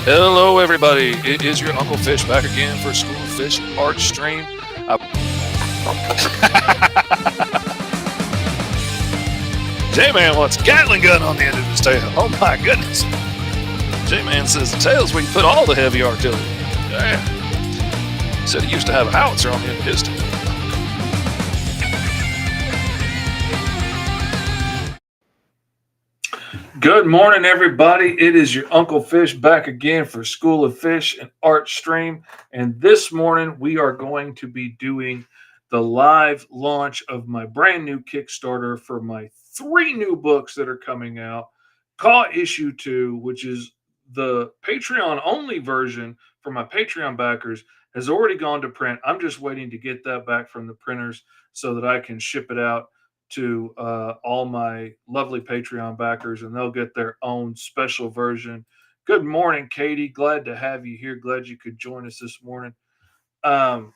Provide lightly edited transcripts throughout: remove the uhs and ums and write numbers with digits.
Hello, everybody. It is your Uncle Fish back again for School of Fish Art Stream. J-Man wants a Gatling gun on the end of his tail. Oh my goodness. J-Man says the tail's where you put all the heavy artillery. Yeah. Said he used to have a howitzer on the end of his tail. Good morning, everybody. It is your Uncle Fish back again for School of Fish and Art Stream. And this morning, we are going to be doing the live launch of my brand new Kickstarter for my 3 new books that are coming out. KAAW Issue 2, which is the Patreon-only version for my Patreon backers, has already gone to print. I'm just waiting to get that back from the printers so that I can ship it out to all my lovely Patreon backers, and they'll get their own special version. Good morning, Katie. Glad to have you here. Glad you could join us this morning. And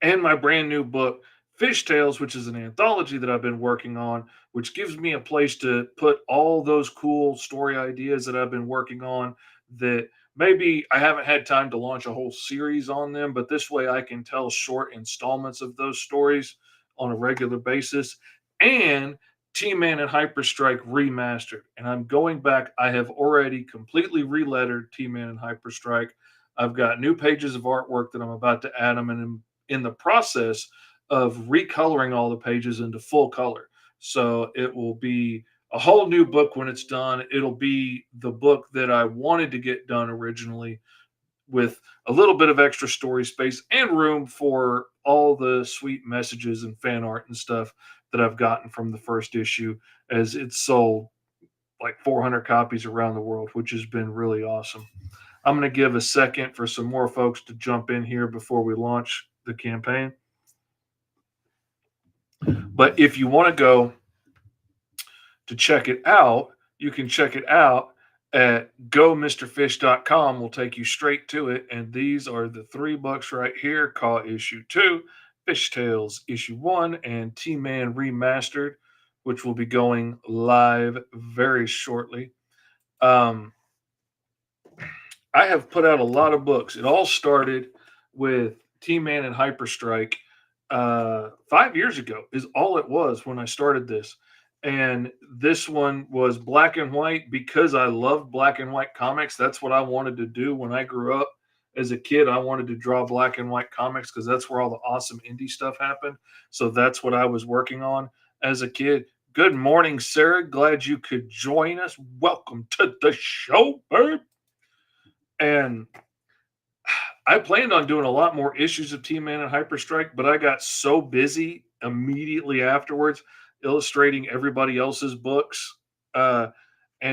my brand new book, FishTales, which is an anthology that I've been working on, which gives me a place to put all those cool story ideas that I've been working on that maybe I haven't had time to launch a whole series on them, but this way I can tell short installments of those stories on a regular basis. And T-Man HyperStrike Remastered. And I'm going back. I have already completely relettered T-Man HyperStrike. I've got new pages of artwork that I'm about to add them, and I'm in the process of recoloring all the pages into full color. So it will be a whole new book when it's done. It'll be the book that I wanted to get done originally, with a little bit of extra story space and room for all the sweet messages and fan art and stuff that I've gotten from the first issue, as it's sold like 400 copies around the world, which has been really awesome. I'm going to give a second for some more folks to jump in here before we launch the campaign. But if you want to go to check it out, you can check it out at gomrfish.com. Will take you straight to it. And these are the 3 books right here: KAAW Issue 2, FishTales Issue 1, and T-Man Remastered, which will be going live very shortly. I have put out a lot of books. It all started with T-Man and HyperStrike 5 years ago is all it was when I started this. And this one was black and white because I loved black and white comics. That's what I wanted to do when I grew up. As a kid, I wanted to draw black and white comics because that's where all the awesome indie stuff happened. So that's what I was working on as a kid. Good morning, Sarah. Glad you could join us. Welcome to the show, babe. And I planned on doing a lot more issues of T-Man and HyperStrike, but I got so busy immediately afterwards illustrating everybody else's books. And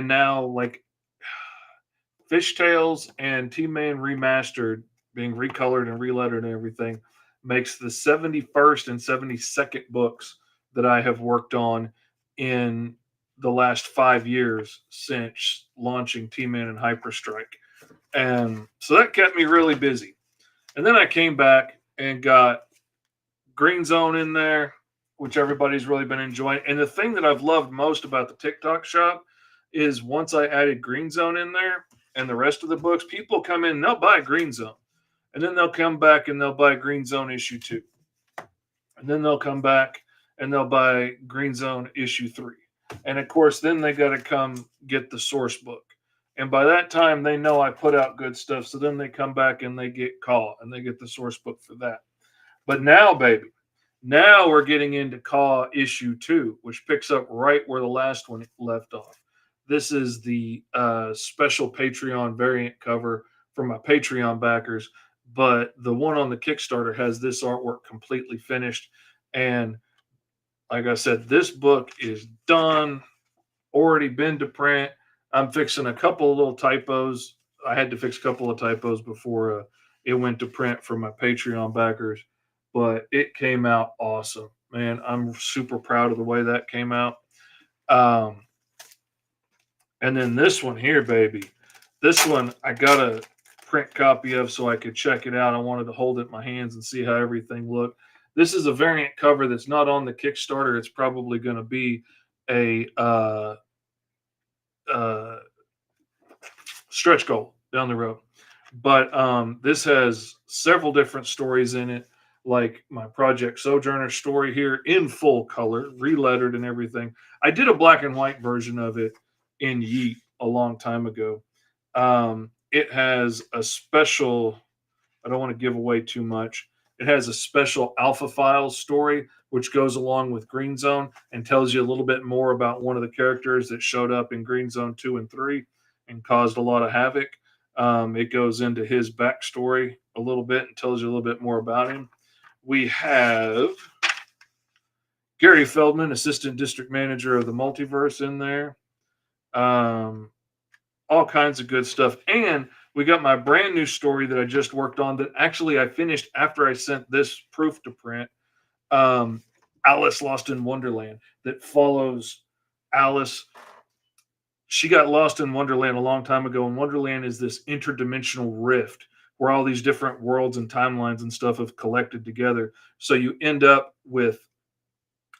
now, like, FishTales and T-Man Remastered being recolored and relettered and everything makes the 71st and 72nd books that I have worked on in the last 5 years since launching T-Man and HyperStrike. And so that kept me really busy. And then I came back and got Green Zone in there, which everybody's really been enjoying. And the thing that I've loved most about the TikTok shop is once I added Green Zone in there and the rest of the books, people come in and they'll buy Green Zone. And then they'll come back and they'll buy Green Zone Issue 2. And then they'll come back and they'll buy Green Zone Issue 3. And of course, then they got to come get the source book. And by that time, they know I put out good stuff. So then they come back and they get KAAW and they get the source book for that. But now, baby, now we're getting into KAAW Issue 2, which picks up right where the last one left off. This is the special Patreon variant cover for my Patreon backers. But the one on the Kickstarter has this artwork completely finished. And like I said, this book is done, already been to print. I'm fixing a couple of little typos. I had to fix a couple of typos before it went to print for my Patreon backers, but it came out awesome, man. I'm super proud of the way that came out. And then this one here, baby, this one I got a print copy of so I could check it out. I wanted to hold it in my hands and see how everything looked. This is a variant cover that's not on the Kickstarter. It's probably going to be a stretch goal down the road. But this has several different stories in it, like my Project Sojourner story here in full color, relettered and everything. I did a black and white version of it in Yeet a long time ago. It has a special, I don't want to give away too much. It has a special Alpha Files story, which goes along with Green Zone and tells you a little bit more about one of the characters that showed up in Green Zone 2 and 3 and caused a lot of havoc. It goes into his backstory a little bit and tells you a little bit more about him. We have Gary Feldman, Assistant District Manager of the Multiverse, in there. All kinds of good stuff. And we got my brand new story that I just worked on that actually I finished after I sent this proof to print. Um, Alice Lost in Wonderland, that follows Alice. She got lost in Wonderland a long time ago, and Wonderland is this interdimensional rift where all these different worlds and timelines and stuff have collected together. So you end up with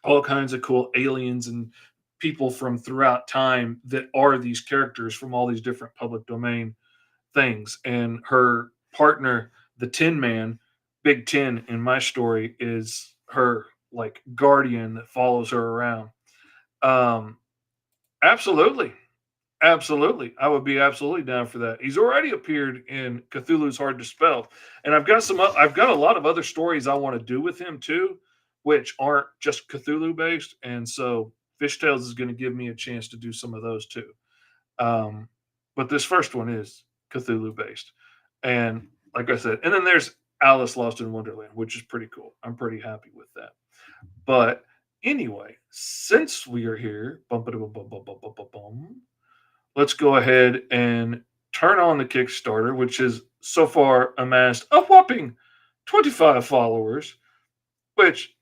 all kinds of cool aliens and people from throughout time that are these characters from all these different public domain things. And her partner, the Tin Man, Big Tin in my story, is her like guardian that follows her around. Um, absolutely. Absolutely. I would be absolutely down for that. He's already appeared in Cthulhu's Hard to Spell. And I've got a lot of other stories I want to do with him too, which aren't just Cthulhu based. And so FishTales is going to give me a chance to do some of those too. Um, but this first one is Cthulhu based. And like I said, and then there's Alice Lost in Wonderland, which is pretty cool. I'm pretty happy with that. But anyway, since we are here, let's go ahead and turn on the Kickstarter, which has so far amassed a whopping 25 followers, which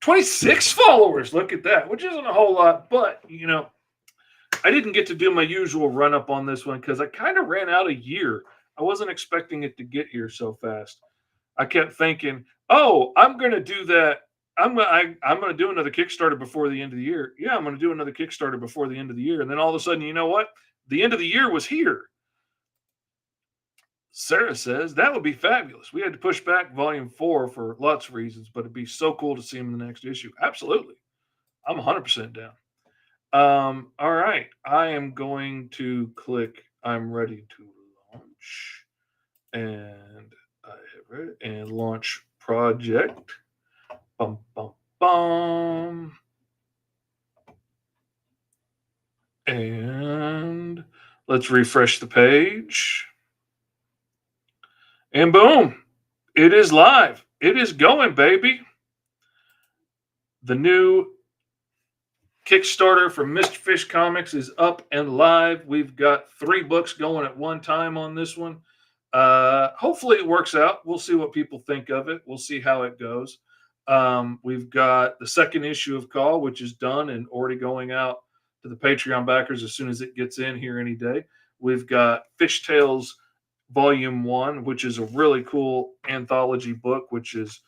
26 followers. Look at that, which isn't a whole lot, but I didn't get to do my usual run up on this one because I kind of ran out a year. I wasn't expecting it to get here so fast. I kept thinking, "Oh, I'm going to do that. I'm going to do another Kickstarter before the end of the year. Yeah, I'm going to do another Kickstarter before the end of the year." And then all of a sudden, you know what? The end of the year was here. Sarah says that would be fabulous. We had to push back Volume 4 for lots of reasons, but it'd be so cool to see him in the next issue. Absolutely. I'm 100% down. All right. I am going to click I'm ready to launch. And I have read it and launch project. Bum, bum, bum. And let's refresh the page. And boom, it is live. It is going, baby. The new Kickstarter for Mr Fish Cmics is up and live. We've got 3 books going at one time on this one. Hopefully it works out. We'll see what people think of it. We'll see how it goes. We've got the second issue of KAAW, which is done and already going out to the Patreon backers as soon as it gets in here any day. We've got FishTales Volume One, which is a really cool anthology book, which is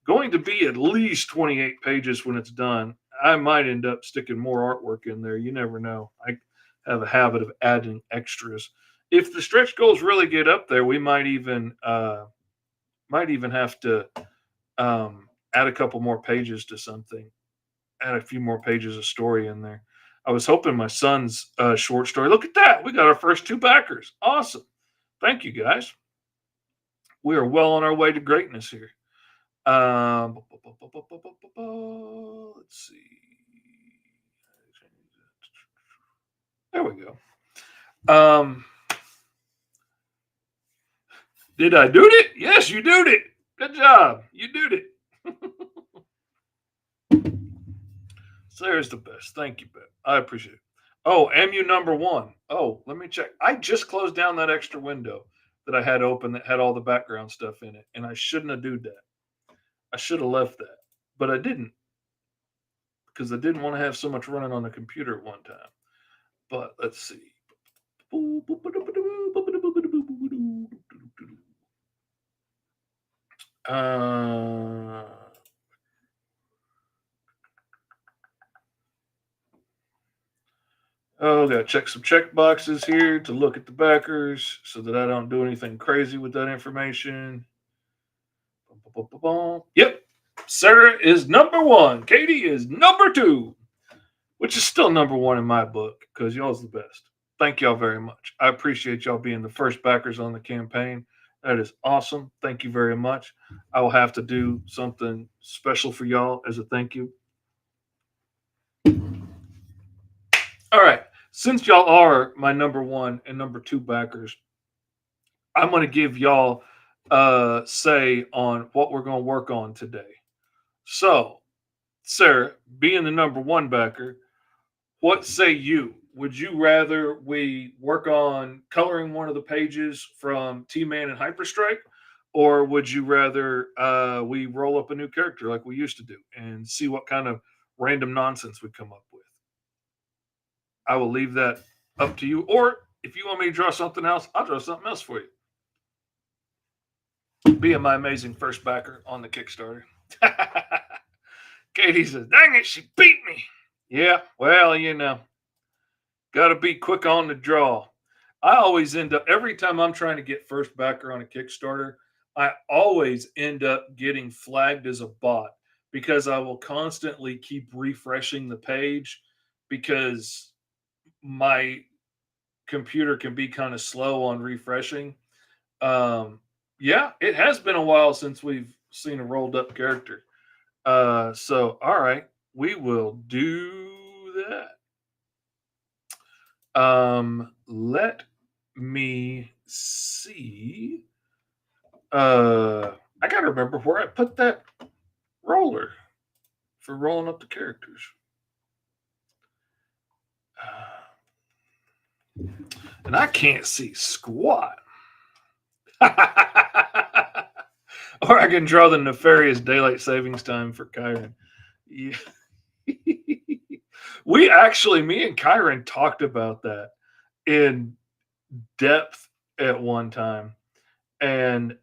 going to be at least 28 pages when it's done. I might end up sticking more artwork in there. You never know. I have a habit of adding extras. If the stretch goals really get up there, we might even have to add a couple more pages to something, add a few more pages of story in there. I was hoping my son's short story. Look at that. We got our first 2 backers. Awesome. Thank you, guys. We are well on our way to greatness here. Let's see. There we go. Did I do it? Yes, you did it. Good job. You did it. Sarah's the best. Thank you, Beth. I appreciate it. Oh, MU number 1. Oh, let me check. I just closed down that extra window that I had open that had all the background stuff in it, and I shouldn't have done that. I should have left that, but I didn't because I didn't want to have so much running on the computer at one time. But let's see. Still got to check some check boxes here to look at the backers so that I don't do anything crazy with that information. Yep. Sarah is number one. Katie is number two, which is still number one in my book because y'all's the best. Thank y'all very much. I appreciate y'all being the first backers on the campaign. That is awesome. Thank you very much. I will have to do something special for y'all as a thank you. All right. Since y'all are my number one and number two backers, I'm going to give y'all say on what we're going to work on today. So, Sarah, being the number one backer, what say you? Would you rather we work on coloring one of the pages from T-Man and HyperStrike, or would you rather we roll up a new character like we used to do and see what kind of random nonsense we come up with? I will leave that up to you. Or if you want me to draw something else, I'll draw something else for you. Being my amazing first backer on the Kickstarter. Katie says, dang it, she beat me. Yeah, well, got to be quick on the draw. I always end up, every time I'm trying to get first backer on a Kickstarter, I always end up getting flagged as a bot because I will constantly keep refreshing the page because my computer can be kind of slow on refreshing. Yeah, it has been a while since we've seen a rolled up character. So, all right, we will do that. Let me see. I gotta remember where I put that roller for rolling up the characters. And I can't see squat. Or I can draw the nefarious daylight savings time for Kyron. Yeah. Me and Kyron talked about that in depth at one time. And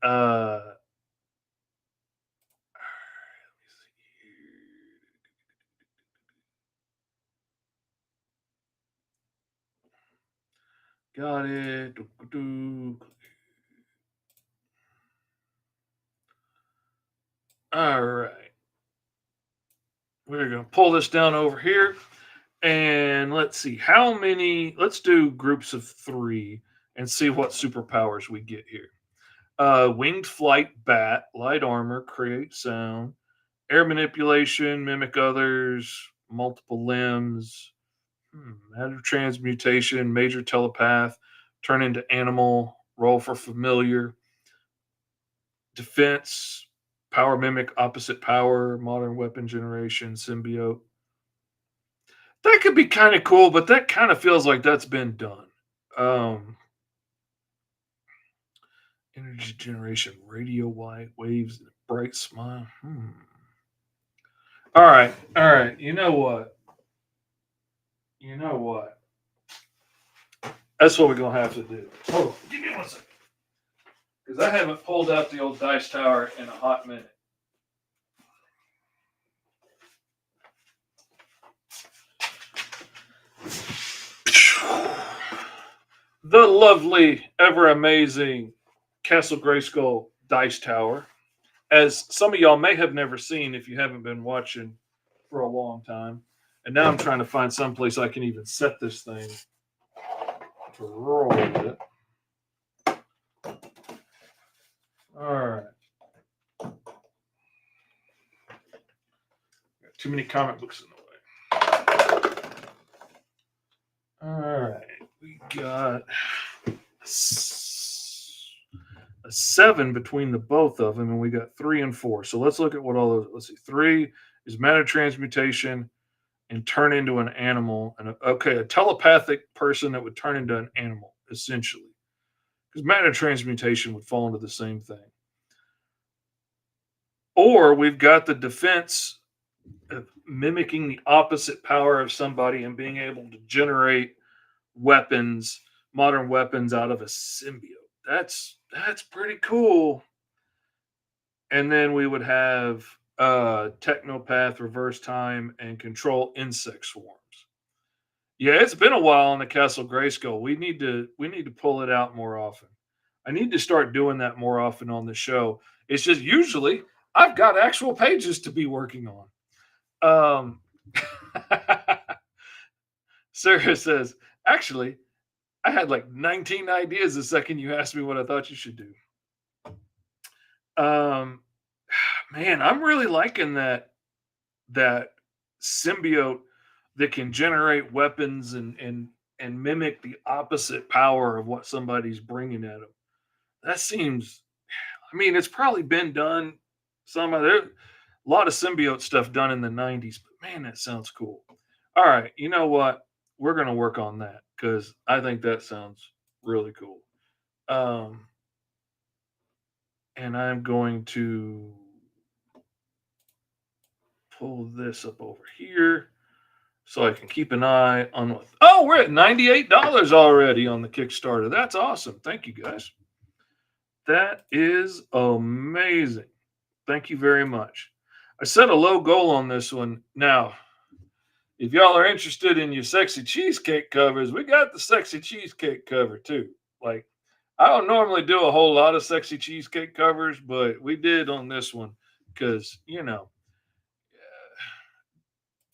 got it. All right. We're going to pull this down over here. And let's see how many. Let's do groups of 3 and see what superpowers we get here. Winged flight, bat, light armor, create sound, air manipulation, mimic others, multiple limbs, matter transmutation, major telepath, turn into animal, roll for familiar, defense, power mimic, opposite power, modern weapon generation, symbiote. That could be kind of cool, but that kind of feels like that's been done. Energy generation, radio white waves, bright smile. All right, all right. You know what? You know what? That's what we're gonna have to do. Hold on, give me 1 second, because I haven't pulled out the old dice tower in a hot minute. The lovely, ever amazing Castle Grayskull dice tower, as some of y'all may have never seen if you haven't been watching for a long time. And now I'm trying to find someplace I can even set this thing to roll it. All right. Got too many comic books in the way. All right. We got a 7 between the both of them, and we got 3 and 4. So let's look at what all those. Let's see. 3 is matter transmutation and turn into an animal. And a telepathic person that would turn into an animal, essentially. Because matter transmutation would fall into the same thing. Or we've got the defense of mimicking the opposite power of somebody and being able to generate weapons, modern weapons out of a symbiote. That's pretty cool. And then we would have technopath, reverse time, and control insect swarms. Yeah, it's been a while on the Castle Grayskull. We need to pull it out more often. I need to start doing that more often on the show. It's just usually I've got actual pages to be working on. Um, Sarah says, actually, I had like 19 ideas the second you asked me what I thought you should do. Um, man, I'm really liking that symbiote that can generate weapons and mimic the opposite power of what somebody's bringing at them. That seems. I mean, it's probably been done. A lot of symbiote stuff done in the '90s, but man, that sounds cool. All right, you know what? We're gonna work on that because I think that sounds really cool. Um, and I'm going to pull this up over here so I can keep an eye on what. Oh, we're at $98 already on the Kickstarter. That's awesome. Thank you guys. That is amazing. Thank you very much. I set a low goal on this one. Now, if y'all are interested in your sexy cheesecake covers, we got the sexy cheesecake cover too. Like, I don't normally do a whole lot of sexy cheesecake covers, but we did on this one because,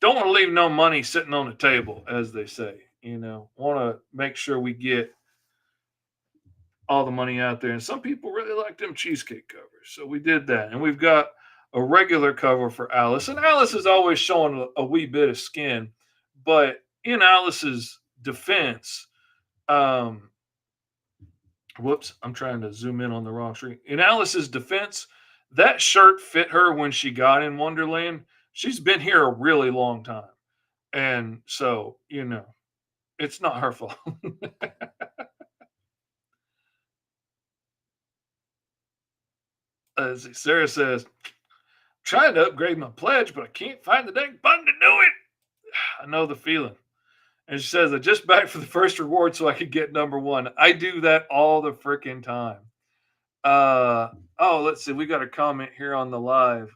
don't want to leave no money sitting on the table, as they say. Want to make sure we get all the money out there. And some people really like them cheesecake covers. So we did that. And we've got a regular cover for Alice. And Alice is always showing a wee bit of skin. But in Alice's defense, um, whoops, I'm trying to zoom in on the wrong screen. In Alice's defense, that shirt fit her when she got in Wonderland. She's been here a really long time. And so, it's not her fault. As Sarah says, trying to upgrade my pledge, but I can't find the dang button to do it. I know the feeling. And she says, I just backed for the first reward so I could get number one. I do that all the freaking time. Let's see. We got a comment here on the live.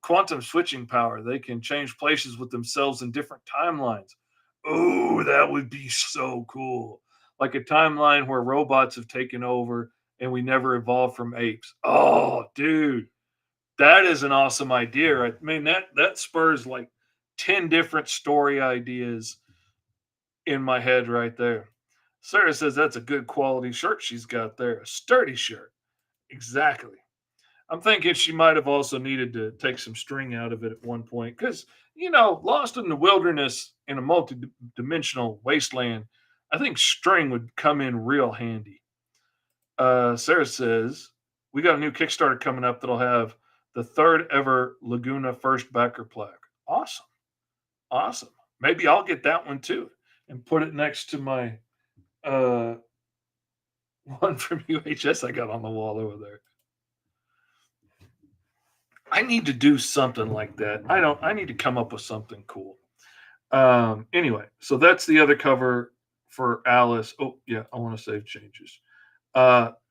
Quantum switching power. They can change places with themselves in different timelines. Oh, that would be so cool. Like a timeline where robots have taken over and we never evolved from apes. Oh, dude, that is an awesome idea. I mean, that spurs like 10 different story ideas in my head right there. Sarah says that's a good quality shirt she's got there. A sturdy shirt. Exactly. I'm thinking she might have also needed to take some string out of it at one point because, lost in the wilderness in a multi-dimensional wasteland, I think string would come in real handy. Sarah says, we got a new Kickstarter coming up that'll have the third ever Laguna first backer plaque. Awesome. Awesome. Maybe I'll get that one too and put it next to my uh, one from UHS I got on the wall over there. I need to do something like that. I need to come up with something cool. Anyway, so that's the other cover for Alice. Oh, yeah, I want to save changes.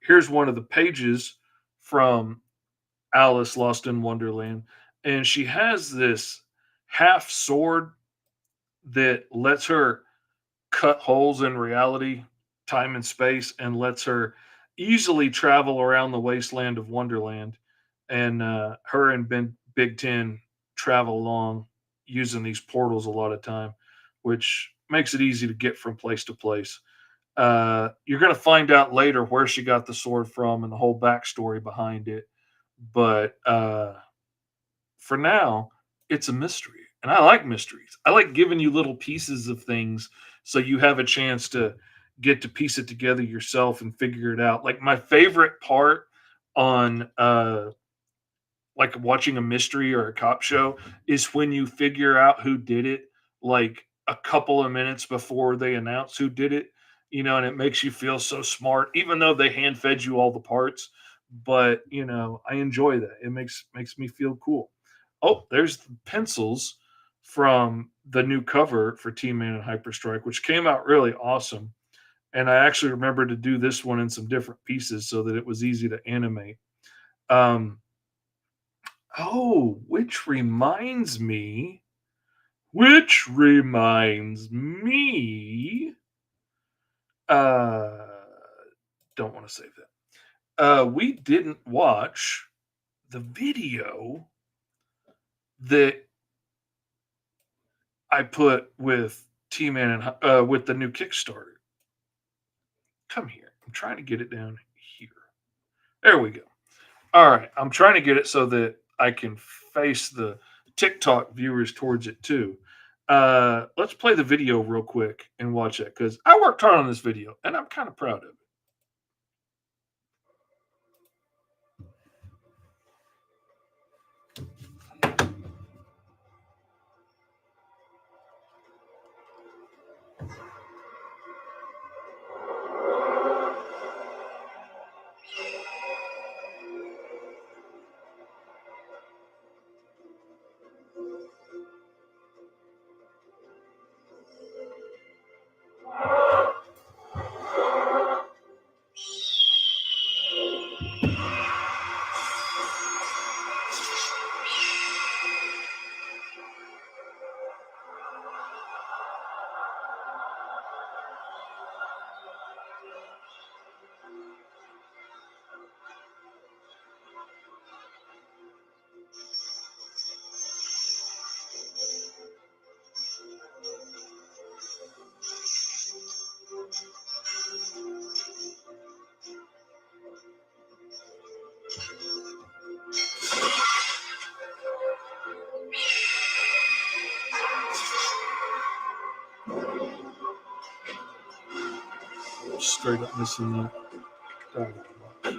Here's one of the pages from Alice Lost in Wonderland. And she has this half sword that lets her cut holes in reality, time and space, and lets her easily travel around the wasteland of Wonderland. And her and Big Ten travel along using these portals a lot of time, which makes it easy to get from place to place. You're going to find out later where she got the sword from and the whole backstory behind it. But for now, it's a mystery. And I like mysteries. I like giving you little pieces of things so you have a chance to get to piece it together yourself and figure it out. Like my favorite part on like watching a mystery or a cop show is when you figure out who did it like a couple of minutes before they announce who did it, and it makes you feel so smart even though they hand fed you all the parts. But I enjoy that. It makes me feel cool. Oh, there's the pencils from the new cover for T-Man and HyperStrike, which came out really awesome. And I actually remember to do this one in some different pieces so that it was easy to animate. um which reminds me, Which reminds me, uh, don't want to save that. We didn't watch the video that I put with T-Man and with the new Kickstarter. Come here. I'm trying to get it down here. There we go. All right. I'm trying to get it so that I can face the TikTok viewers towards it too. Let's play the video real quick and watch that because I worked hard on this video and I'm kind of proud of it. Straight up missing that dialogue box.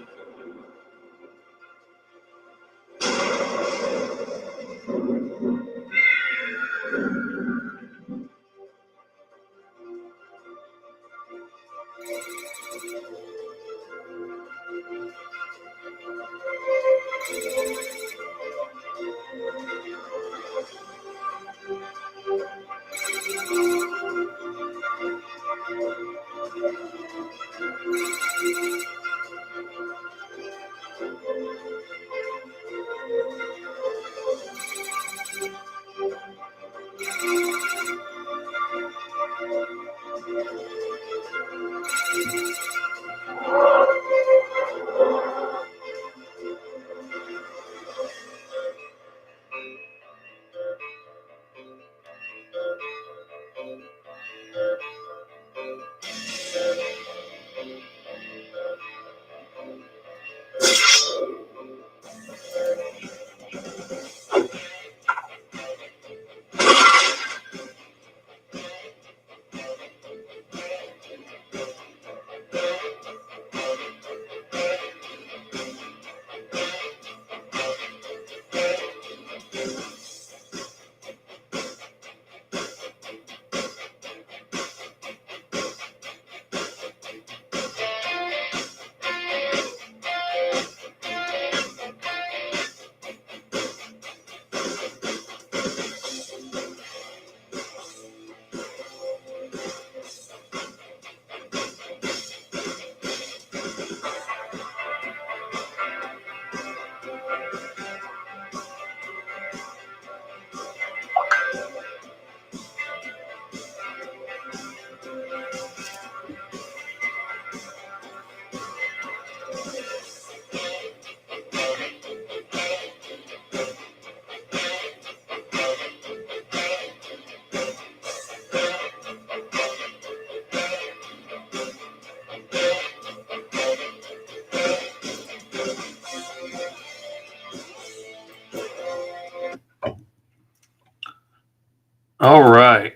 All right.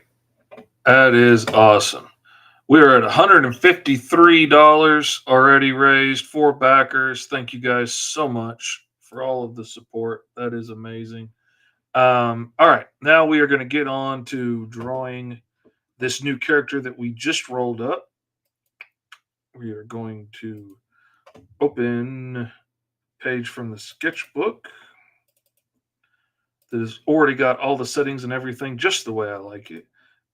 That is awesome. We're at $153 already raised, 4 backers. Thank you guys so much for all of the support. That is amazing. All right. Now we are going to get on to drawing this new character that we just rolled up. We are going to open page from the sketchbook that has already got all the settings and everything just the way I like it.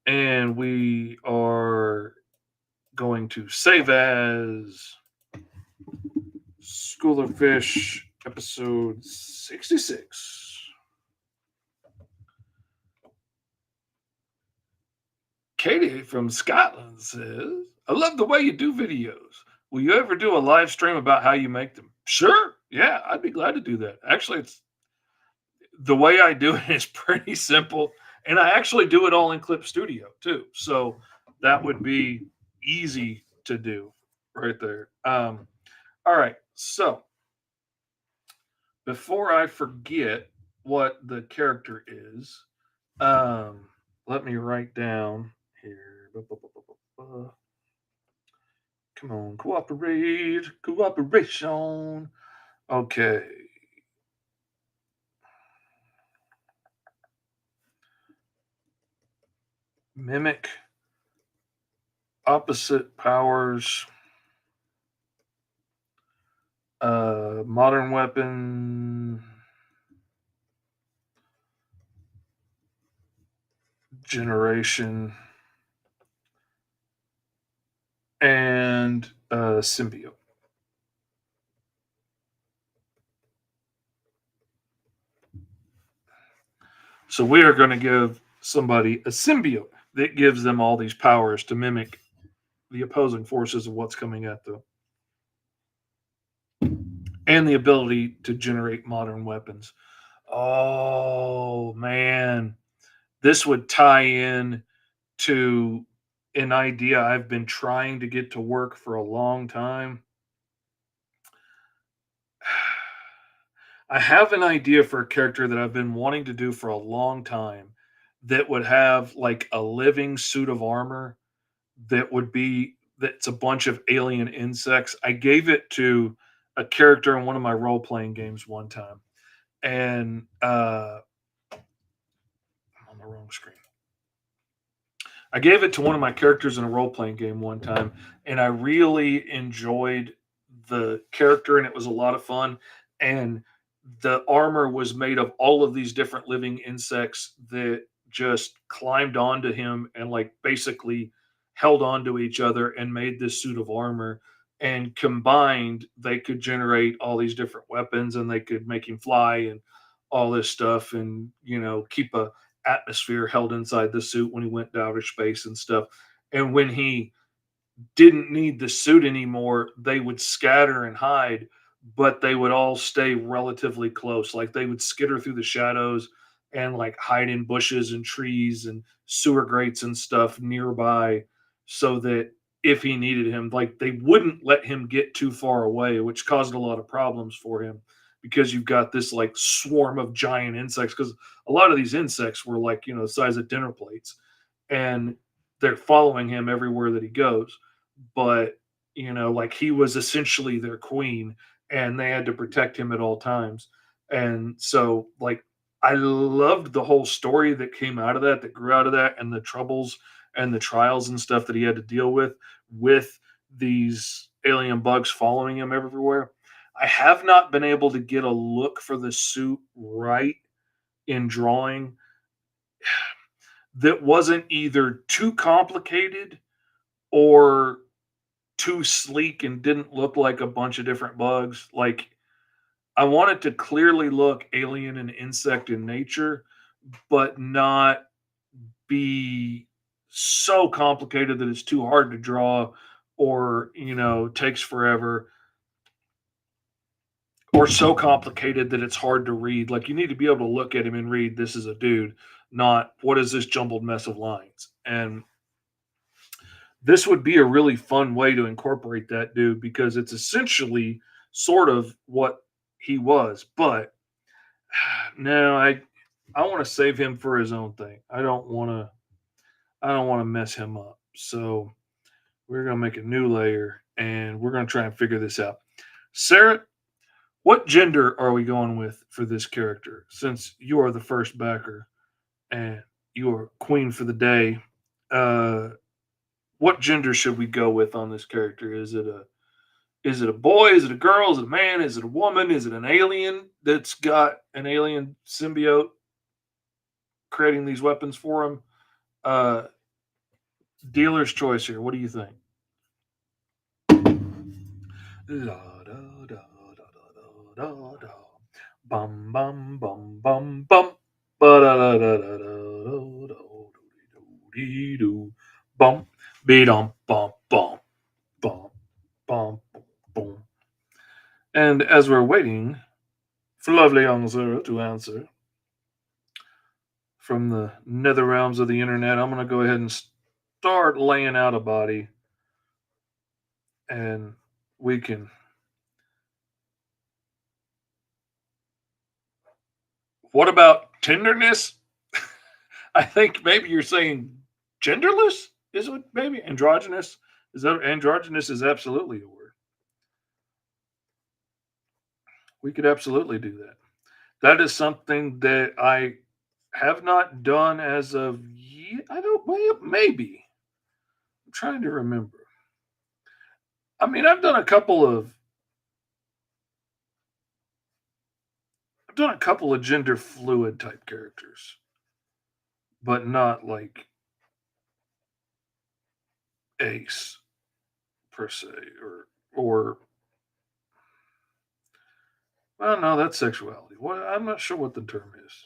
And we are going to save as School of Fish episode 66. Katie from Scotland says, I love the way you do videos. Will you ever do a live stream about how you make them? Sure. Yeah, I'd be glad to do that. Actually, it's the way I do it is pretty simple. And I actually do it all in Clip Studio too. So that would be easy to do right there. All right. So before I forget what the character is, um, let me write down here. Come on, cooperate, cooperation. Okay. Mimic opposite powers. Modern weapon generation and symbiote. So we are going to give somebody a symbiote that gives them all these powers to mimic the opposing forces of what's coming at them, and the ability to generate modern weapons. Oh man, this would tie in to an idea I've been trying to get to work for a long time. I have an idea for a character that I've been wanting to do for a long time that would have like a living suit of armor that would be that's a bunch of alien insects. I gave it to a character in one of my role playing games one time, and I'm on the wrong screen. I gave it to one of my characters in a role playing game one time, and I really enjoyed the character, and it was a lot of fun. And the armor was made of all of these different living insects that just climbed onto him and like basically held onto each other and made this suit of armor. And combined, they could generate all these different weapons, and they could make him fly and all this stuff, and keep a atmosphere held inside the suit when he went to outer space and stuff. And when he didn't need the suit anymore, they would scatter and hide, but they would all stay relatively close. Like they would skitter through the shadows and like hide in bushes and trees and sewer grates and stuff nearby so that if he needed him, like they wouldn't let him get too far away, which caused a lot of problems for him because you've got this like swarm of giant insects. Because a lot of these insects were like, the size of dinner plates, and they're following him everywhere that he goes. But like he was essentially their queen, and they had to protect him at all times. And so like I loved the whole story that came out of that grew out of that, and the troubles and the trials and stuff that he had to deal with these alien bugs following him everywhere. I have not been able to get a look for the suit right in drawing that wasn't either too complicated or too sleek and didn't look like a bunch of different bugs. Like I want it to clearly look alien and insect in nature, but not be so complicated that it's too hard to draw, or takes forever, or so complicated that it's hard to read. Like you need to be able to look at him and read this is a dude, not what is this jumbled mess of lines. And this would be a really fun way to incorporate that dude because it's essentially sort of what he was. But no, I want to save him for his own thing. I don't want to mess him up. So we're gonna make a new layer and we're gonna try and figure this out. Sarah, what gender are we going with for this character? Since you are the first backer and you are queen for the day, uh, what gender should we go with on this character? Is it a boy? Is it a girl? Is it a man? Is it a woman? Is it an alien that's got an alien symbiote creating these weapons for him? Uh, Dealer's choice here. What do you think? La, da, da, da, da, da, da. Bum bum bum bum bum. Ba da da da da da da da dee doo. bum, beat on, bum, bum, bum, bum, boom. And as we're waiting for lovely young Zara to answer from the nether realms of the internet, I'm going to go ahead and start laying out a body, and we can. What about tenderness? I think maybe you're saying genderless is what maybe androgynous is that androgynous is absolutely a word. We could absolutely do that. That is something that I have not done as of yet. I don't well, maybe. I'm trying to remember. I mean, I've done a couple of gender fluid type characters, but not like Ace per se or well, no, that's sexuality. What I'm not sure what the term is.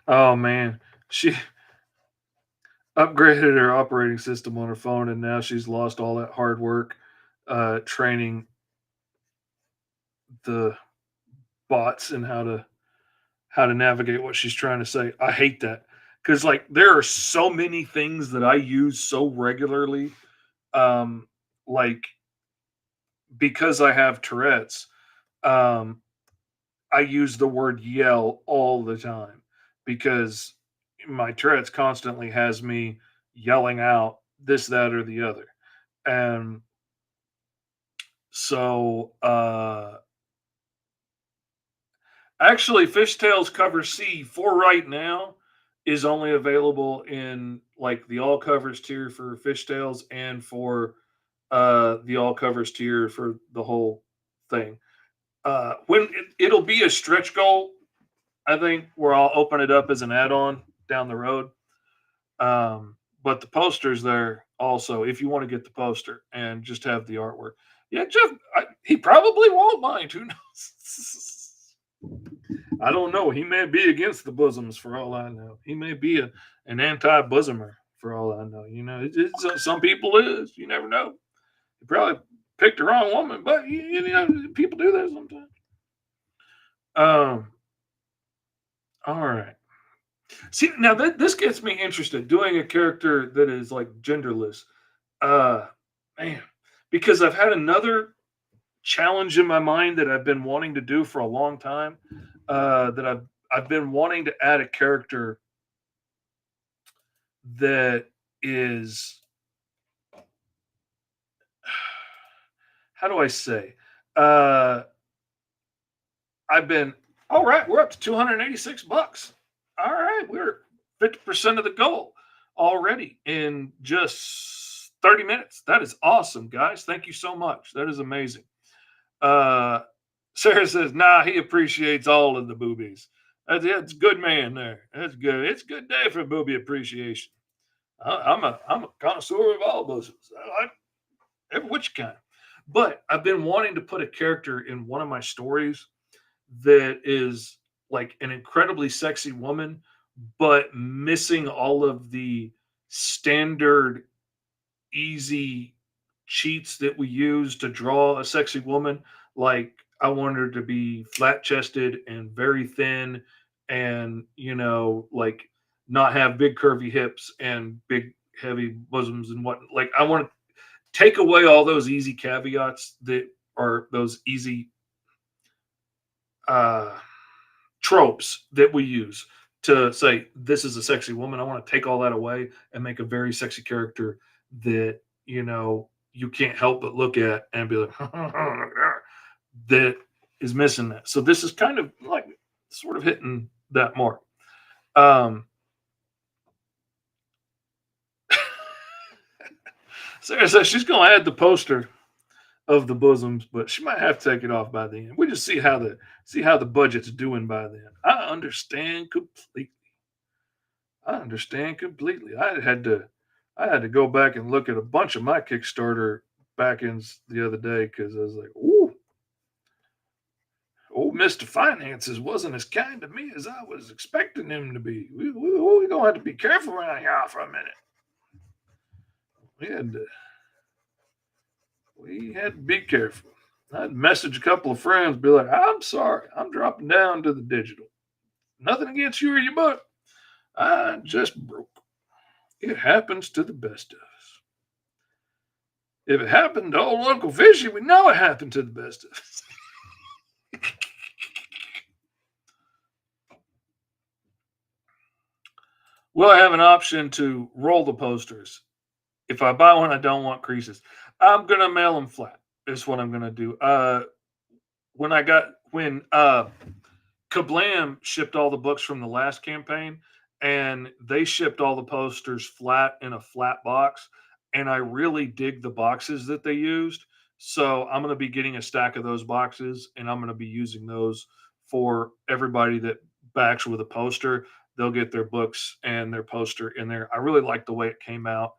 Oh man, she upgraded her operating system on her phone, and now she's lost all that hard work training the bots and how to navigate what she's trying to say. I hate that because like there are so many things that I use so regularly, um, like because I have Tourette's. Um, I use the word yell all the time because my Tourette's constantly has me yelling out this, that, or the other. And so, actually, Fishtails Cover C for right now is only available in like the all covers tier for Fishtails and for the all covers tier for the whole thing. When it'll be a stretch goal, I think, where I'll open it up as an add on down the road. But the poster's there also if you want to get the poster and just have the artwork. Yeah, Jeff, he probably won't mind. Who knows? I don't know. He may be against the bosoms for all I know. He may be an anti-bosomer for all I know. You know, some people is. You never know. He probably picked the wrong woman, but you know, people do that sometimes. Um. All right. See, now this gets me interested. Doing a character that is like genderless. Uh, man, because I've had another challenge in my mind that I've been wanting to do for a long time. That I've been wanting to add a character that is how do I say? Uh, I've been all right. We're up to $286. All right, we're 50% of the goal already in just 30 minutes. That is awesome, guys. Thank you so much. That is amazing. Uh, Sarah says, "Nah, he appreciates all of the boobies. That's good, man. There, that's good. It's a good day for booby appreciation. I'm a connoisseur of all bosoms. I like every which kind. But I've been wanting to put a character in one of my stories that is like an incredibly sexy woman, but missing all of the standard easy cheats that we use to draw a sexy woman. Like I want her to be flat chested and very thin and, you know, like not have big curvy hips and big heavy bosoms and what like I want to take away all those easy caveats that are those easy uh tropes that we use to say this is a sexy woman. I want to take all that away and make a very sexy character that you know you can't help but look at and be like, look at that. That is missing that. So this is kind of like sort of hitting that mark. Um, Sarah says she's going to add the poster of the bosoms, but she might have to take it off by then. We just see how the budget's doing by then. I understand completely. I understand completely. I had to go back and look at a bunch of my Kickstarter packings the other day because I was like, ooh, old Mr. Finances wasn't as kind to me as I was expecting him to be. We gonna have to be careful around here for a minute. We had to, we had to be careful. I'd message a couple of friends, be like, I'm sorry, I'm dropping down to the digital. Nothing against you or your book. I just broke. It happens to the best of us. If it happened to old Uncle Fishy, we know it happened to the best of us. Will I have an option to roll the posters? If I buy one, I don't want creases. I'm gonna mail them flat. Is what I'm gonna do. When Kablam shipped all the books from the last campaign, and they shipped all the posters flat in a flat box. And I really dig the boxes that they used. So I'm going to be getting a stack of those boxes, and I'm going to be using those for everybody that backs with a poster. They'll get their books and their poster in there. I really like the way it came out,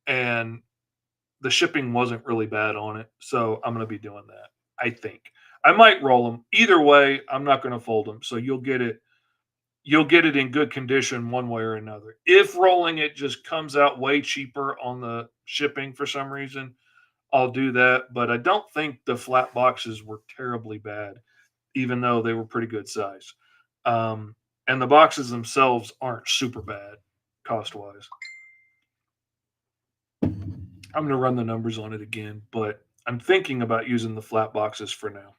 and the shipping wasn't really bad on it. So I'm going to be doing that. I think I might roll them either way. I'm not going to fold them. So you'll get it in good condition one way or another. If rolling it just comes out way cheaper on the shipping for some reason, I'll do that. But I don't think the flat boxes were terribly bad, even though they were pretty good size. And the boxes themselves aren't super bad cost wise. I'm going to run the numbers on it again, but I'm thinking about using the flat boxes for now.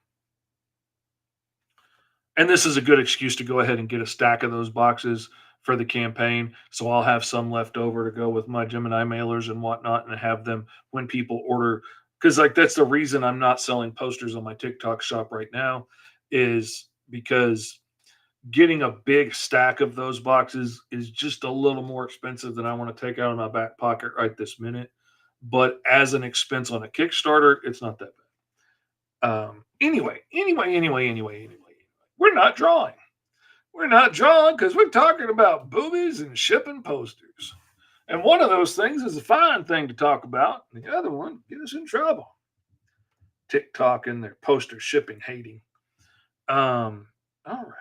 And this is a good excuse to go ahead and get a stack of those boxes for the campaign. So I'll have some left over to go with my Gemini mailers and whatnot, and have them when people order. Because like that's the reason I'm not selling posters on my TikTok shop right now, is because getting a big stack of those boxes is just a little more expensive than I want to take out of my back pocket right this minute. But as an expense on a Kickstarter, it's not that bad. Anyway. We're not drawing. We're not drawing because we're talking about boobies and shipping posters. And one of those things is a fine thing to talk about. And the other one get us in trouble. TikTok and their poster shipping hating. All right.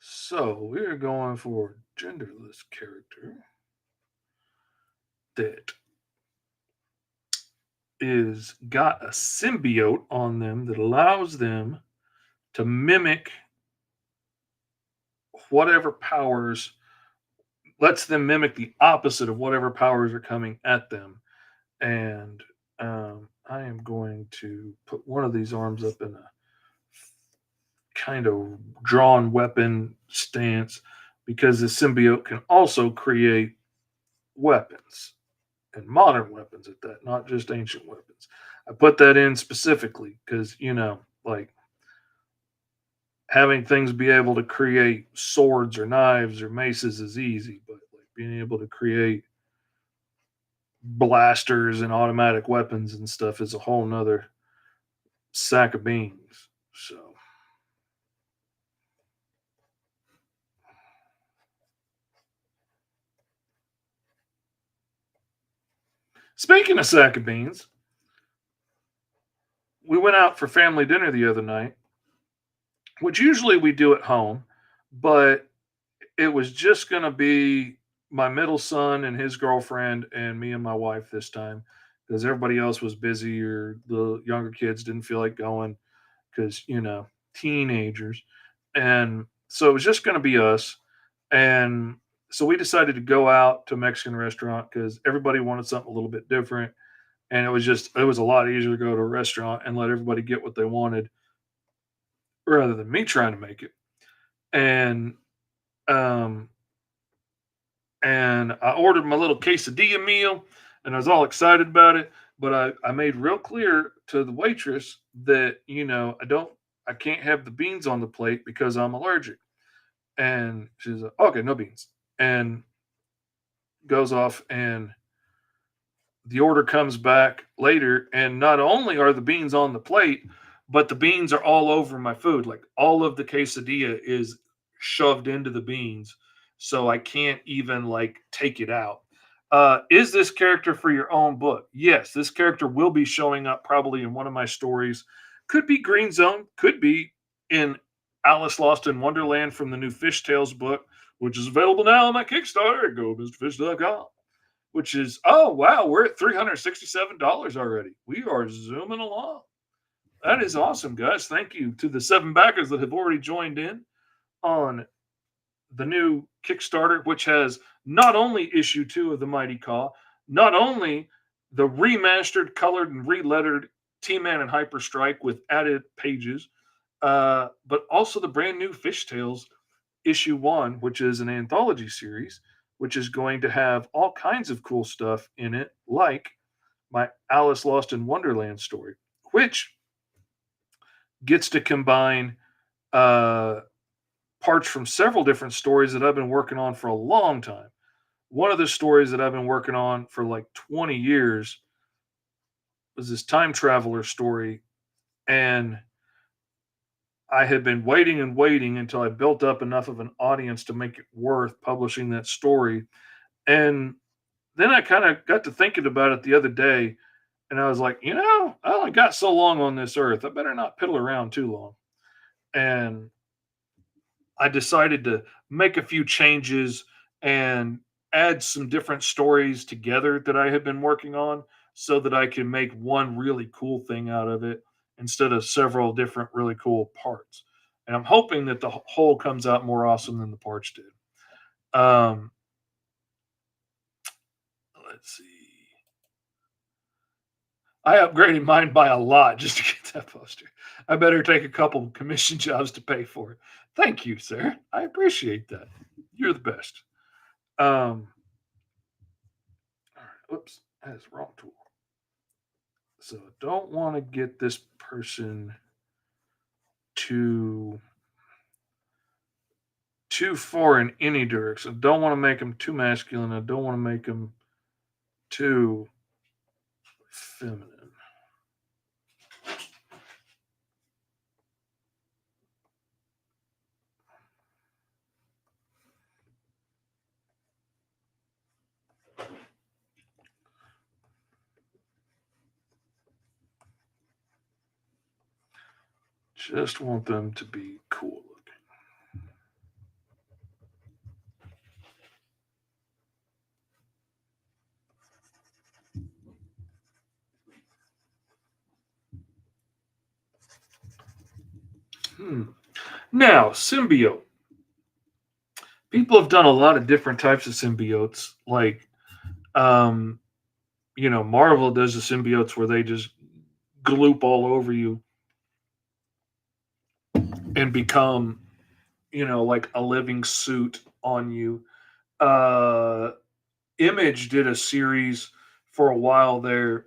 So we're going for a genderless character that is got a symbiote on them that allows them to mimic whatever powers, lets them mimic the opposite of whatever powers are coming at them. And I am going to put one of these arms up in a kind of drawn weapon stance, because the symbiote can also create weapons, and modern weapons at that, not just ancient weapons. I put that in specifically because, like having things be able to create swords or knives or maces is easy, but like being able to create blasters and automatic weapons and stuff is a whole nother sack of beans. So speaking of sack of beans, we went out for family dinner the other night, which usually we do at home, but it was just going to be my middle son and his girlfriend and me and my wife this time, because everybody else was busy, or the younger kids didn't feel like going because, teenagers. And so it was just going to be us. And so we decided to go out to a Mexican restaurant because everybody wanted something a little bit different. And it was a lot easier to go to a restaurant and let everybody get what they wanted rather than me trying to make it. And um, and I ordered my little quesadilla meal, and I was all excited about it. But I made real clear to the waitress that, I can't have the beans on the plate because I'm allergic. And she's like, okay, no beans. And goes off, and the order comes back later, and not only are the beans on the plate, but the beans are all over my food. Like all of the quesadilla is shoved into the beans, so I can't even like take it out. Is this character for your own book? Yes, this character will be showing up probably in one of my stories. Could be Green Zone, could be in Alice Lost in Wonderland from the new FishTales book, which is available now on my Kickstarter at GoMrFish.com. Which is, oh wow, we're at $367 already. We are zooming along. That is awesome, guys. Thank you to the 7 backers that have already joined in on the new Kickstarter, which has not only issue 2 of the Mighty KAAW, not only the remastered, colored, and relettered T-Man and HyperStrike with added pages, but also the brand new FishTales issue 1, which is an anthology series, which is going to have all kinds of cool stuff in it, like my Alice Lost in Wonderland story, which gets to combine uh, parts from several different stories that I've been working on for a long time. One of the stories that I've been working on for like 20 years was this time traveler story. And I had been waiting and waiting until I built up enough of an audience to make it worth publishing that story. And then I kind of got to thinking about it the other day. And I was like, I only got so long on this earth. I better not piddle around too long. And I decided to make a few changes and add some different stories together that I had been working on so that I can make one really cool thing out of it instead of several different really cool parts. And I'm hoping that the whole comes out more awesome than the parts did. Um, let's see. I upgraded mine by a lot just to get that poster. I better take a couple commission jobs to pay for it. Thank you, sir. I appreciate that. You're the best. Um, all right, oops, that's the wrong tool. So I don't want to get this person too far in any direction. I don't want to make them too masculine. I don't want to make them too feminine. Just want them to be cool looking. Now, symbiote. People have done a lot of different types of symbiotes. Like, Marvel does the symbiotes where they just gloop all over you and become, like a living suit on you. Uh, Image did a series for a while there.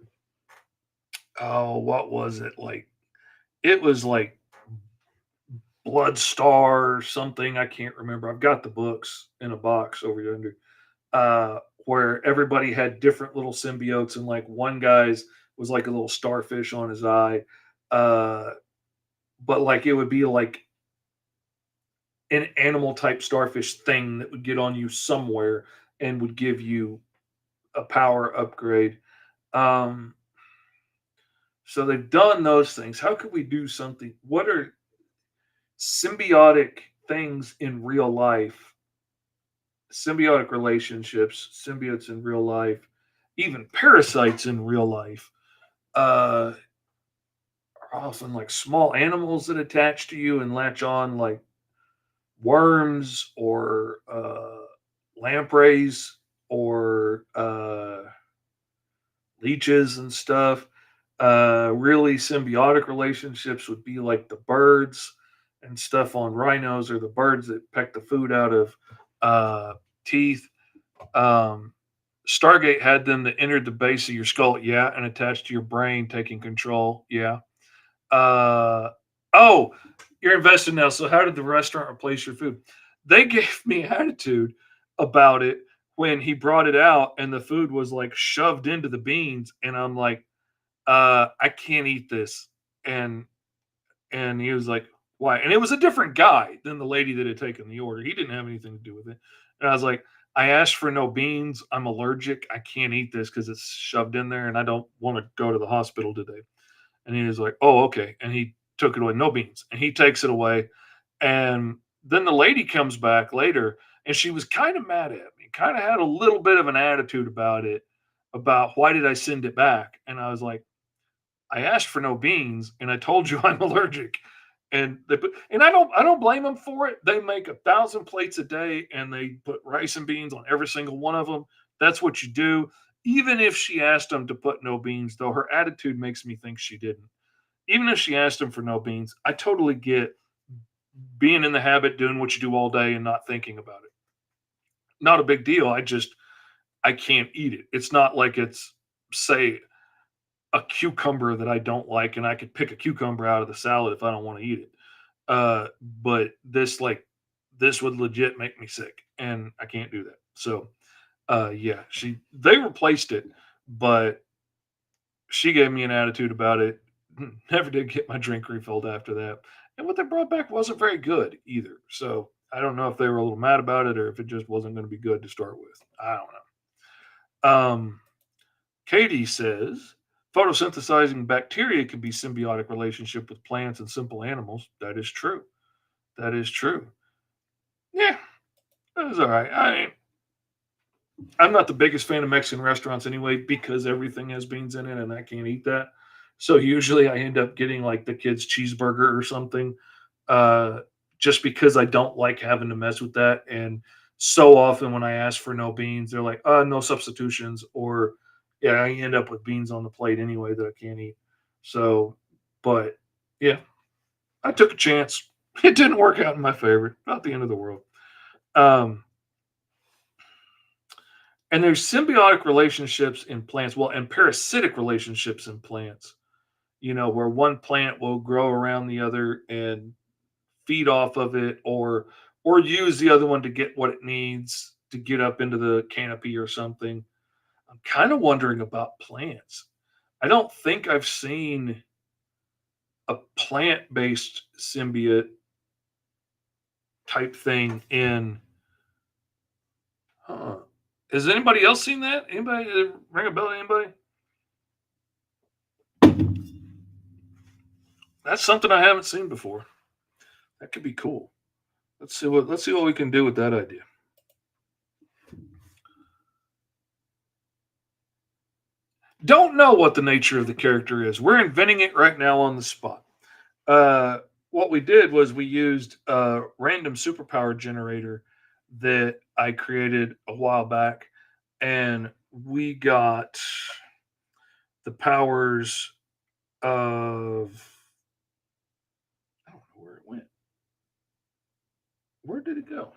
Oh, what was it like? It was like Blood Star or something. I can't remember. I've got the books in a box over yonder. Where everybody had different little symbiotes, and like one guy's was like a little starfish on his eye. Uh, but like it would be like an animal type starfish thing that would get on you somewhere and would give you a power upgrade. Um, so they've done those things. How could we do something? What are symbiotic things in real life? Symbiotic relationships, symbiotes in real life, even parasites in real life, are often like small animals that attach to you and latch on, like worms or lampreys or leeches and stuff. Really symbiotic relationships would be like the birds and stuff on rhinos, or the birds that peck the food out of teeth. Um, Stargate had them that entered the base of your skull, yeah, and attached to your brain, taking control, yeah. Uh, oh, you're invested now. So how did the restaurant replace your food? They gave me attitude about it when he brought it out, and the food was like shoved into the beans, and I'm like, I can't eat this. And he was like, why? And it was a different guy than the lady that had taken the order. He didn't have anything to do with it. And I was like, I asked for no beans. I'm allergic. I can't eat this because it's shoved in there and I don't want to go to the hospital today. And he was like, oh, okay. And he took it away, no beans. And he takes it away. And then the lady comes back later and she was kind of mad at me, kind of had a little bit of an attitude about it, about why did I send it back? And I was like, I asked for no beans and I told you I'm allergic. And I don't blame them for it. They make 1,000 plates a day and they put rice and beans on every single one of them. That's what you do. Even if she asked them to put no beans, though, her attitude makes me think she didn't. Even if she asked him for no beans, I totally get being in the habit, doing what you do all day and not thinking about it. Not a big deal. I can't eat it. It's not like it's, say, a cucumber that I don't like, and I could pick a cucumber out of the salad if I don't want to eat it. But this would legit make me sick, and I can't do that. So yeah, they replaced it, but she gave me an attitude about it. Never did get my drink refilled after that. And what they brought back wasn't very good either. So I don't know if they were a little mad about it or if it just wasn't going to be good to start with. I don't know. Katie says photosynthesizing bacteria can be symbiotic relationship with plants and simple animals. That is true. That is true. Yeah, that is all right. I'm not the biggest fan of Mexican restaurants anyway because everything has beans in it and I can't eat that. So usually I end up getting like the kids' cheeseburger or something, uh, just because I don't like having to mess with that. And so often when I ask for no beans, they're like, no substitutions, or yeah, I end up with beans on the plate anyway that I can't eat. So, but yeah, I took a chance. It didn't work out in my favor. Not the end of the world. Um, And there's symbiotic relationships in plants, well, and parasitic relationships in plants, where one plant will grow around the other and feed off of it or use the other one to get what it needs to get up into the canopy or something. I'm kind of wondering about plants. I don't think I've seen a plant-based symbiote type thing in. Huh. Has anybody else seen that? Anybody ring a bell to anybody? That's something I haven't seen before. That could be cool. Let's see what we can do with that idea. Don't know what the nature of the character is. We're inventing it right now on the spot. Uh, what we did was we used a random superpower generator that I created a while back, and we got the powers of, I don't know where it went. Where did it go?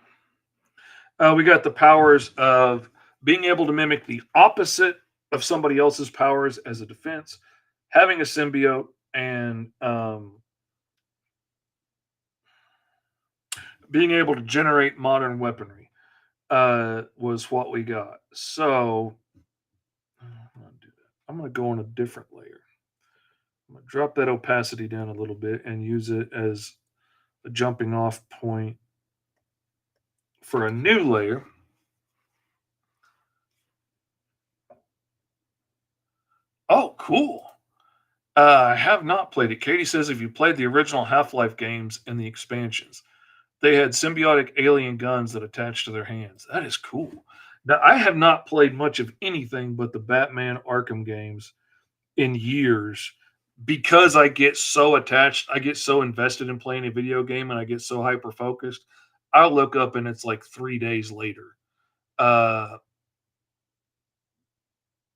We got the powers of being able to mimic the opposite of somebody else's powers as a defense, having a symbiote, and being able to generate modern weaponry was what we got. So I'm going to go on a different layer. I'm going to drop that opacity down a little bit and use it as a jumping off point for a new layer. Oh, cool. I have not played it. Katie says if you played the original Half Life games and the expansions, they had symbiotic alien guns that attached to their hands. That is cool. Now, I have not played much of anything but the Batman Arkham games in years because I get so attached. I get so invested in playing a video game and I get so hyper focused. I'll look up and it's like 3 days later. Uh,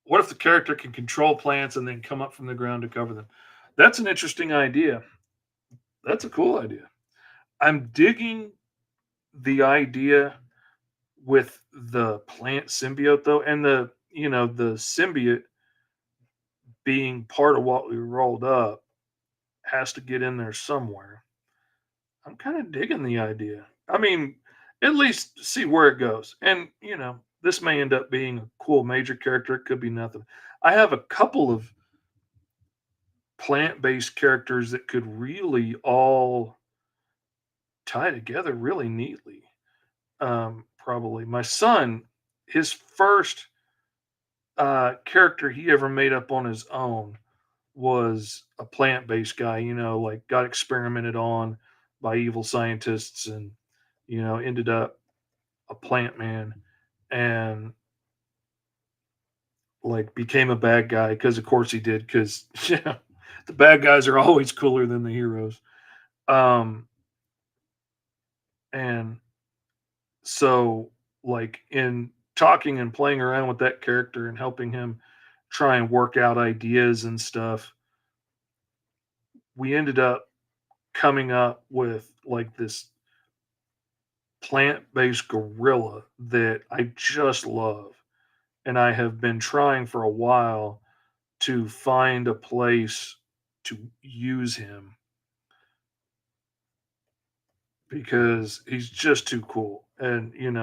what if the character can control plants and then come up from the ground to cover them? That's an interesting idea. That's a cool idea. I'm digging the idea with the plant symbiote though, and the symbiote being part of what we rolled up has to get in there somewhere. I'm kind of digging the idea. I mean, at least see where it goes. And this may end up being a cool major character. It could be nothing. I have a couple of plant-based characters that could really all tie together really neatly. Probably my son, his first character he ever made up on his own was a plant-based guy, like got experimented on by evil scientists and ended up a plant man and like became a bad guy because of course he did because the bad guys are always cooler than the heroes. Um and so like in talking and playing around with that character and helping him try and work out ideas and stuff, we ended up coming up with like this plant-based gorilla that I just love. And I have been trying for a while to find a place to use him because he's just too cool. And in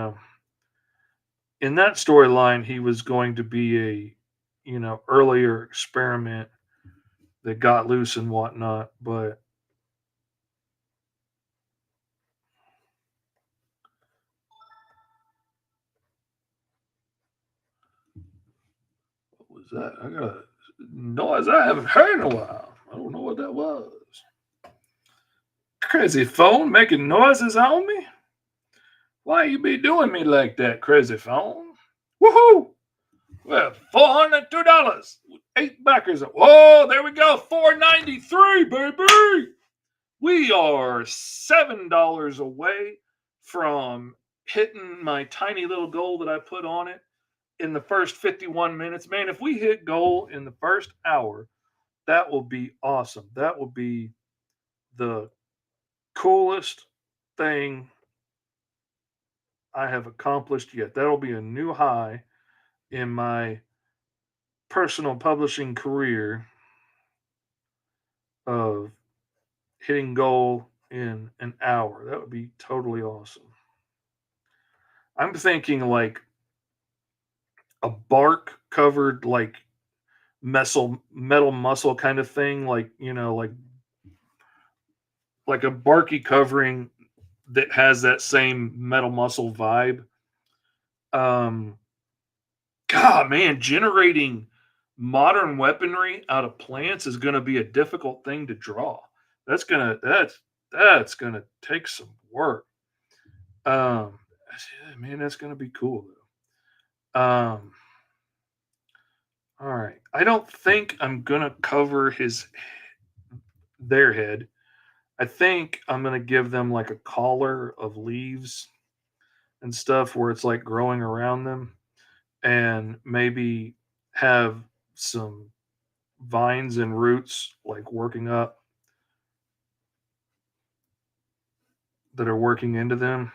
that storyline, he was going to be a earlier experiment that got loose and whatnot. But what was that? I got a noise I haven't heard in a while. I don't know what that was. Crazy phone making noises on me? Why you be doing me like that, crazy phone? Woohoo! Well, $402. 8 backers. Whoa, there we go. $493, baby. We are $7 away from hitting my tiny little goal that I put on it in the first 51 minutes. Man, if we hit goal in the first hour, that will be awesome. That will be the coolest thing I have accomplished yet. That'll be a new high in my personal publishing career of hitting goal in an hour. That would be totally awesome. I'm thinking like a bark covered like metal muscle kind of thing, like like a barky covering that has that same metal muscle vibe. Um, God, man, generating modern weaponry out of plants is going to be a difficult thing to draw. That's gonna take some work. Um, man, that's gonna be cool though. All right. I don't think I'm gonna cover their head. I think I'm gonna give them like a collar of leaves and stuff where it's like growing around them, and maybe have some vines and roots like working up that are working into them.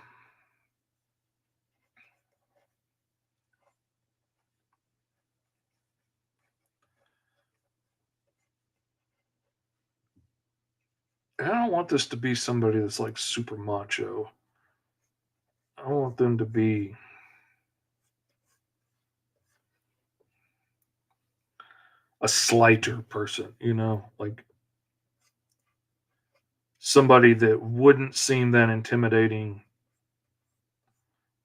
And I don't want this to be somebody that's like super macho. I want them to be a slighter person, like somebody that wouldn't seem that intimidating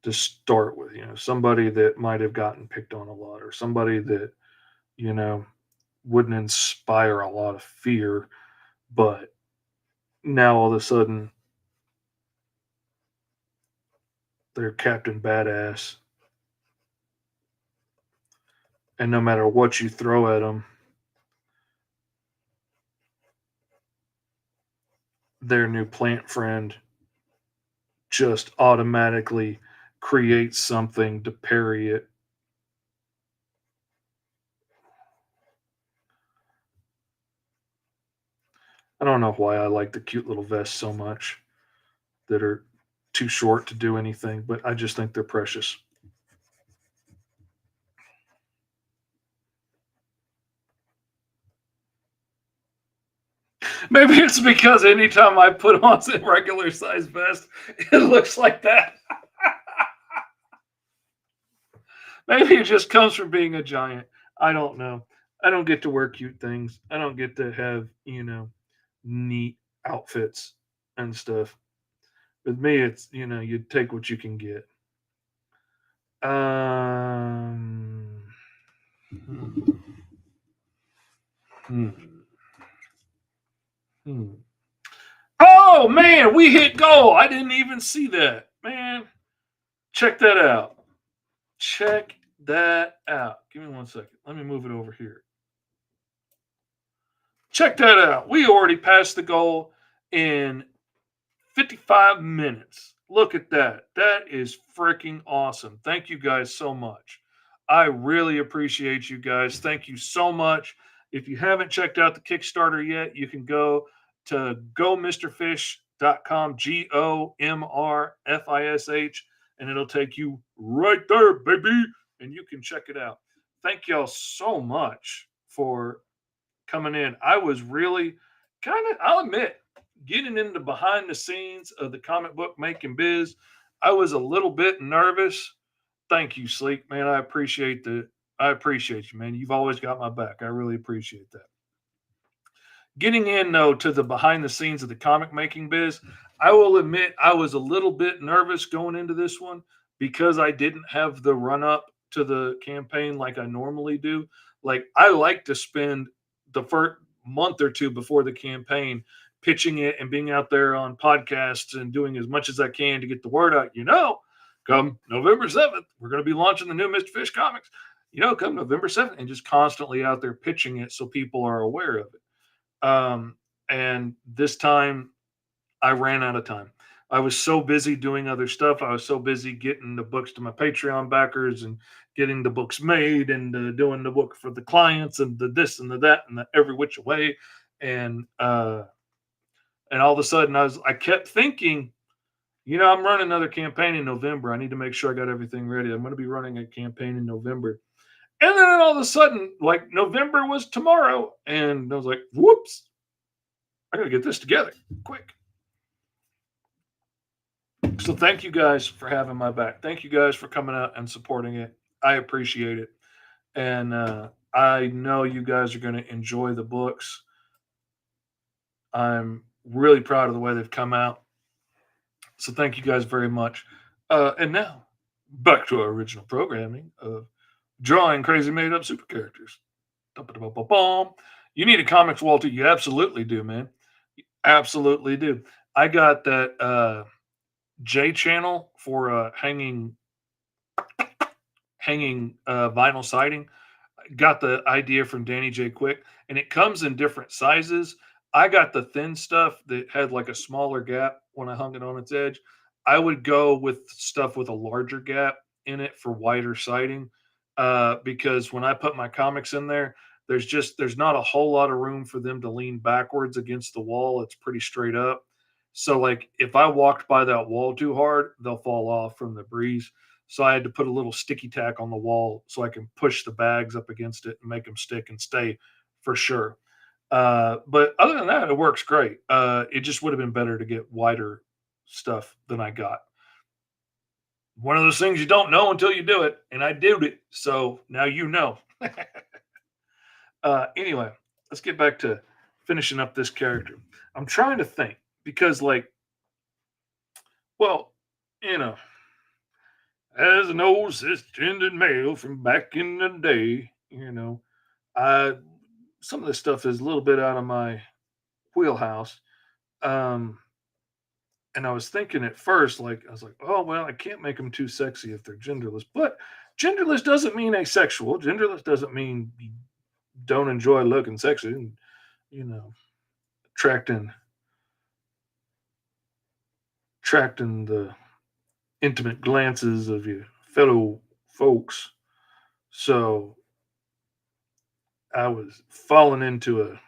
to start with, somebody that might have gotten picked on a lot or somebody that, you know, wouldn't inspire a lot of fear, but now all of a sudden they're Captain Badass. And no matter what you throw at them, their new plant friend just automatically creates something to parry it. I don't know why I like the cute little vests so much that are too short to do anything, but I just think they're precious. Maybe it's because anytime I put on a regular size vest, it looks like that. Maybe it just comes from being a giant. I don't know. I don't get to wear cute things. I don't get to have, neat outfits and stuff. With me, it's you take what you can get. Um, hmm, hmm, hmm. Oh man, we hit goal. I didn't even see that. Man, check that out. Check that out. Give me 1 second. Let me move it over here. Check that out. We already passed the goal in 55 minutes. Look at that. That is freaking awesome. Thank you guys so much. I really appreciate you guys. Thank you so much. If you haven't checked out the Kickstarter yet, you can go to gomrfish.com, GOMRFISH, and it'll take you right there, baby. And you can check it out. Thank y'all so much for coming in. I was really I'll admit, getting into behind the scenes of the comic book making biz, I was a little bit nervous. Thank you, Sleek, man. I appreciate you, man. You've always got my back. I really appreciate that. Getting in though to the behind the scenes of the comic making biz, I will admit I was a little bit nervous going into this one because I didn't have the run up to the campaign like I normally do. Like I like to spend the first month or two before the campaign pitching it and being out there on podcasts and doing as much as I can to get the word out. Come November 7th, we're going to be launching the new Mr. Fish Comics. Come November 7th, and just constantly out there pitching it so people are aware of it. And this time I ran out of time. I was so busy doing other stuff. I was so busy getting the books to my Patreon backers and getting the books made and doing the book for the clients and the this and the that and the every which way. And all of a sudden I kept thinking, I'm running another campaign in November. I need to make sure I got everything ready. I'm going to be running a campaign in November. And then all of a sudden, like November was tomorrow. And I was like, whoops, I got to get this together quick. So thank you guys for having my back. Thank you guys for coming out and supporting it. I appreciate it. And I know you guys are going to enjoy the books. I'm really proud of the way they've come out. So thank you guys very much. And now, back to our original programming of drawing crazy made up super characters. You need a comics, Walter. You absolutely do, man. You absolutely do. I got that J channel for hanging vinyl siding. Got the idea from Danny J. Quick, and it comes in different sizes. I got the thin stuff that had like a smaller gap when I hung it on its edge. I would go with stuff with a larger gap in it for wider siding, because when I put my comics in there, there's not a whole lot of room for them to lean backwards against the wall. It's pretty straight up. So like if I walked by that wall too hard, they'll fall off from the breeze. So I had to put a little sticky tack on the wall so I can push the bags up against it and make them stick and stay for sure. But other than that, it works great. It just would have been better to get wider stuff than I got. One of those things you don't know until you do it, and I did it. So now you know. Anyway, let's get back to finishing up this character. I'm trying to think because, like, well, you know, as an old cisgendered male from back in the day, I some of this stuff is a little bit out of my wheelhouse. Um, and I was thinking at first, like, I was like, oh well, I can't make them too sexy if they're genderless. But genderless doesn't mean asexual. Genderless doesn't mean you don't enjoy looking sexy and you know attracting attracting the intimate glances of your fellow folks. So I was falling into a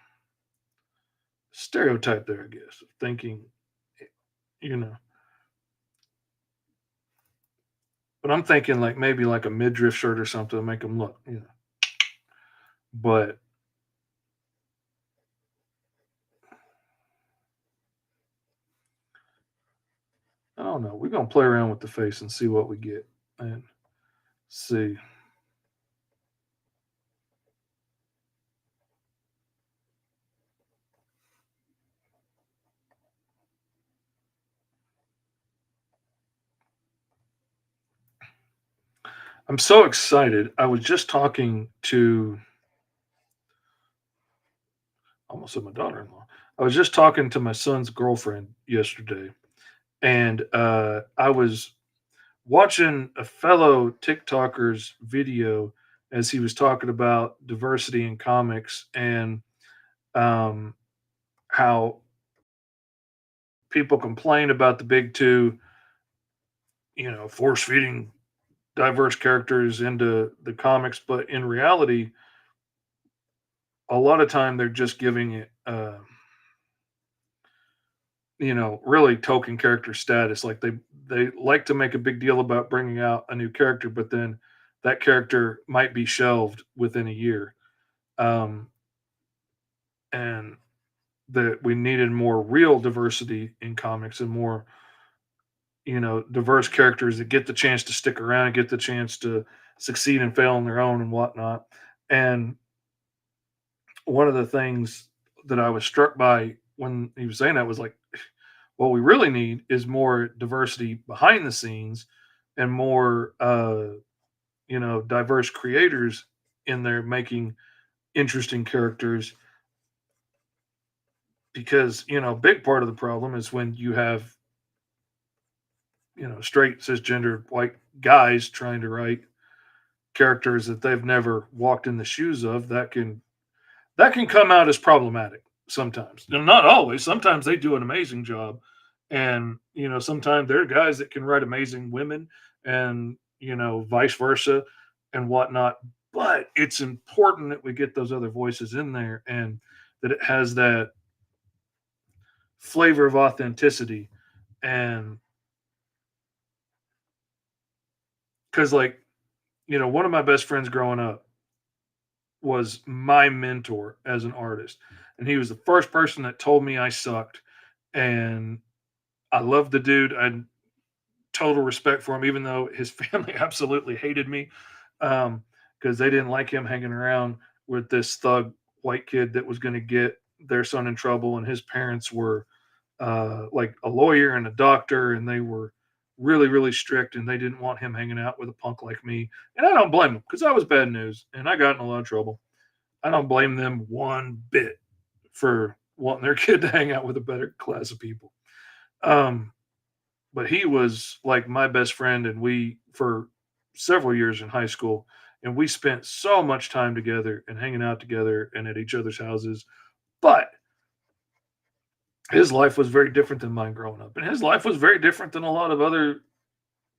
stereotype there, I guess, of thinking, you know. But I'm thinking like maybe like a midriff shirt or something to make them look. But I don't know. We're gonna play around with the face and see what we get and see. I'm so excited. I was just talking to almost said my daughter-in-law. I was just talking to my son's girlfriend yesterday, and I was watching a fellow TikToker's video as he was talking about diversity in comics and um, how people complain about the big two, force feeding diverse characters into the comics, but in reality, a lot of time they're just giving it, really token character status. Like they like to make a big deal about bringing out a new character, but then that character might be shelved within a year. Um, and that we needed more real diversity in comics and more, diverse characters that get the chance to stick around and get the chance to succeed and fail on their own and whatnot. And one of the things that I was struck by when he was saying that was like, what we really need is more diversity behind the scenes and more, diverse creators in there making interesting characters because, big part of the problem is when you have, straight cisgendered white guys trying to write characters that they've never walked in the shoes of that can come out as problematic sometimes. And not always. Sometimes they do an amazing job. And, sometimes there are guys that can write amazing women and, vice versa and whatnot. But it's important that we get those other voices in there and that it has that flavor of authenticity. And because, like, one of my best friends growing up was my mentor as an artist. And he was the first person that told me I sucked. And I love the dude. I had total respect for him, even though his family absolutely hated me because they didn't like him hanging around with this thug white kid that was going to get their son in trouble. And his parents were like a lawyer and a doctor, and they were really, really strict. And they didn't want him hanging out with a punk like me. And I don't blame them because I was bad news and I got in a lot of trouble. I don't blame them one bit for wanting their kid to hang out with a better class of people. Um, but he was like my best friend, and we for several years in high school, and we spent so much time together and hanging out together and at each other's houses. But his life was very different than mine growing up, and his life was very different than a lot of other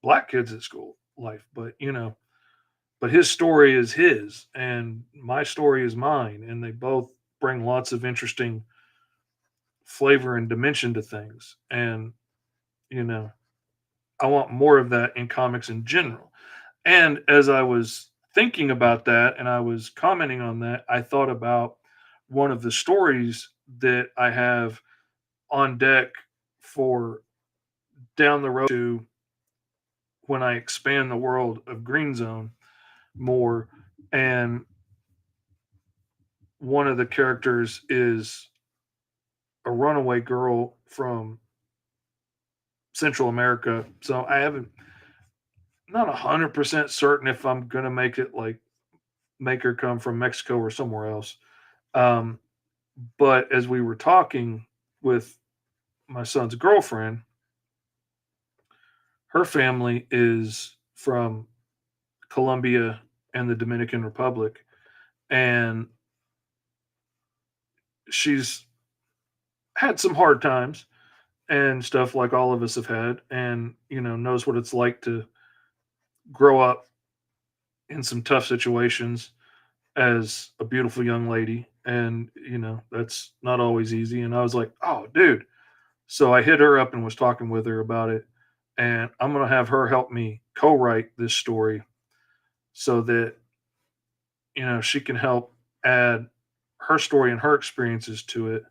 black kids at school life. But but his story is his, and my story is mine, and they both bring lots of interesting flavor and dimension to things. And you know, I want more of that in comics in general. And as I was thinking about that and I was commenting on that, I thought about one of the stories that I have on deck for down the road to when I expand the world of Green Zone more. And one of the characters is a runaway girl from Central America. So I haven't not 100% certain if I'm gonna make it like make her come from Mexico or somewhere else. Um, but as we were talking with my son's girlfriend, her family is from Colombia and the Dominican Republic, and she's had some hard times and stuff like all of us have had, and knows what it's like to grow up in some tough situations as a beautiful young lady, and that's not always easy. And I was like, oh dude. So I hit her up and was talking with her about it, and I'm going to have her help me co-write this story so that she can help add her story and her experiences to it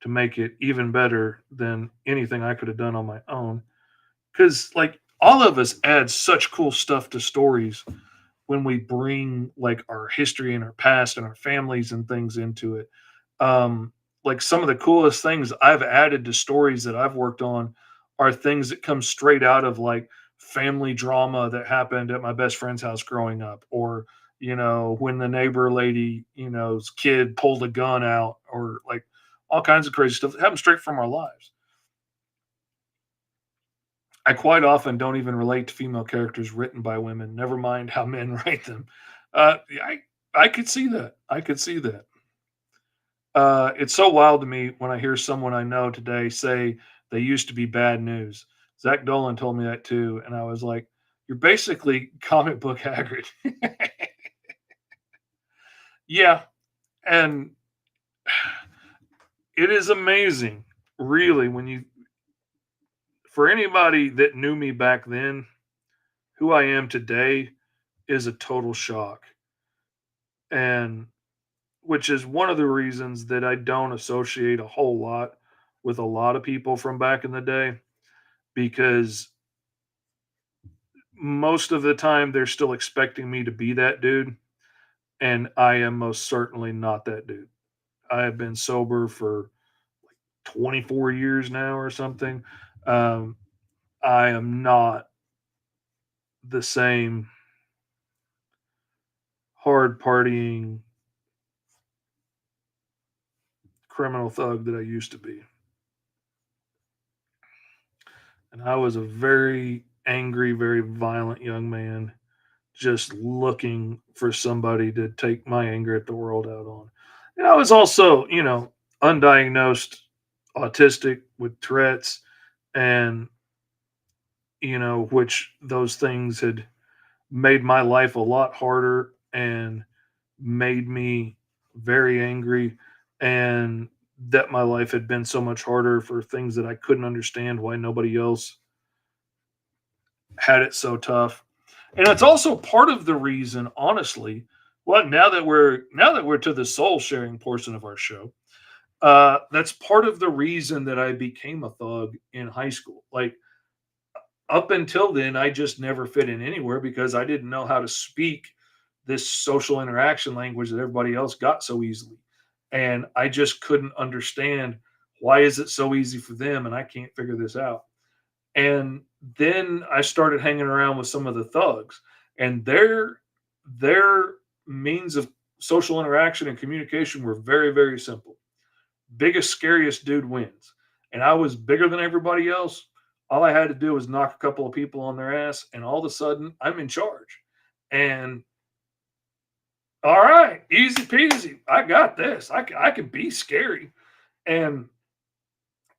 to make it even better than anything I could have done on my own. Cuz like all of us add such cool stuff to stories when we bring like our history and our past and our families and things into it. Like some of the coolest things I've added to stories that I've worked on are things that come straight out of like family drama that happened at my best friend's house growing up, or when the neighbor lady, kid pulled a gun out, or like all kinds of crazy stuff that happened straight from our lives. I quite often don't even relate to female characters written by women. Never mind how men write them. Yeah, I could see that. I could see that. It's so wild to me when I hear someone I know today say they used to be bad news. Zach Dolan told me that too, and I was like, "You're basically comic book Hagrid." Yeah, and it is amazing, really, when you for anybody that knew me back then, who I am today is a total shock, and which is one of the reasons that I don't associate a whole lot with a lot of people from back in the day, because most of the time they're still expecting me to be that dude, and I am most certainly not that dude. I have been sober for 24 years now or something. Um, I am not the same hard partying criminal thug that I used to be. And I was a very angry, very violent young man, just looking for somebody to take my anger at the world out on. And I was also, undiagnosed autistic with Tourette's, and, which those things had made my life a lot harder and made me very angry, and that my life had been so much harder for things that I couldn't understand why nobody else had it so tough. And it's also part of the reason, honestly, well, now that we're to the soul sharing portion of our show, that's part of the reason that I became a thug in high school. Like, up until then, I just never fit in anywhere because I didn't know how to speak this social interaction language that everybody else got so easily. And I just couldn't understand, why is it so easy for them and I can't figure this out. And then I started hanging around with some of the thugs, and their means of social interaction and communication were very, very simple. Biggest, scariest dude wins. And I was bigger than everybody else. All I had to do was knock a couple of people on their ass, and all of a sudden, I'm in charge. And all right, easy peasy. I got this. I can be scary. And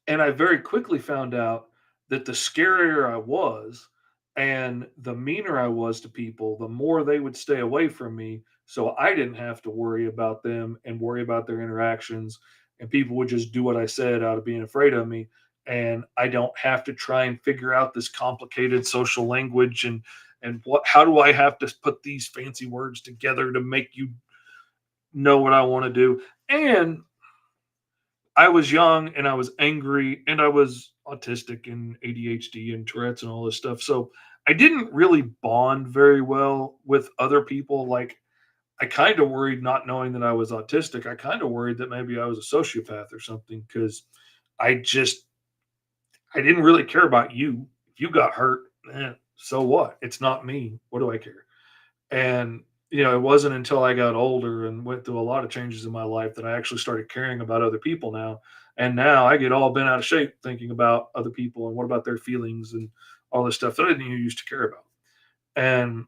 I very quickly found out that the scarier I was and the meaner I was to people, the more they would stay away from me. So I didn't have to worry about them and worry about their interactions. And people would just do what I said out of being afraid of me. And I don't have to try and figure out this complicated social language, how do I have to put these fancy words together to make you know what I want to do. And I was young and I was angry and I was autistic and ADHD and Tourette's and all this stuff. So I didn't really bond very well with other people. Like, I kind of worried, not knowing that I was autistic. I kind of worried that maybe I was a sociopath or something, because I just, I didn't really care about you. If you got hurt, so what? It's not me. What do I care? And, it wasn't until I got older and went through a lot of changes in my life that I actually started caring about other people now. And now I get all bent out of shape thinking about other people and what about their feelings and all this stuff that I didn't even used to care about. And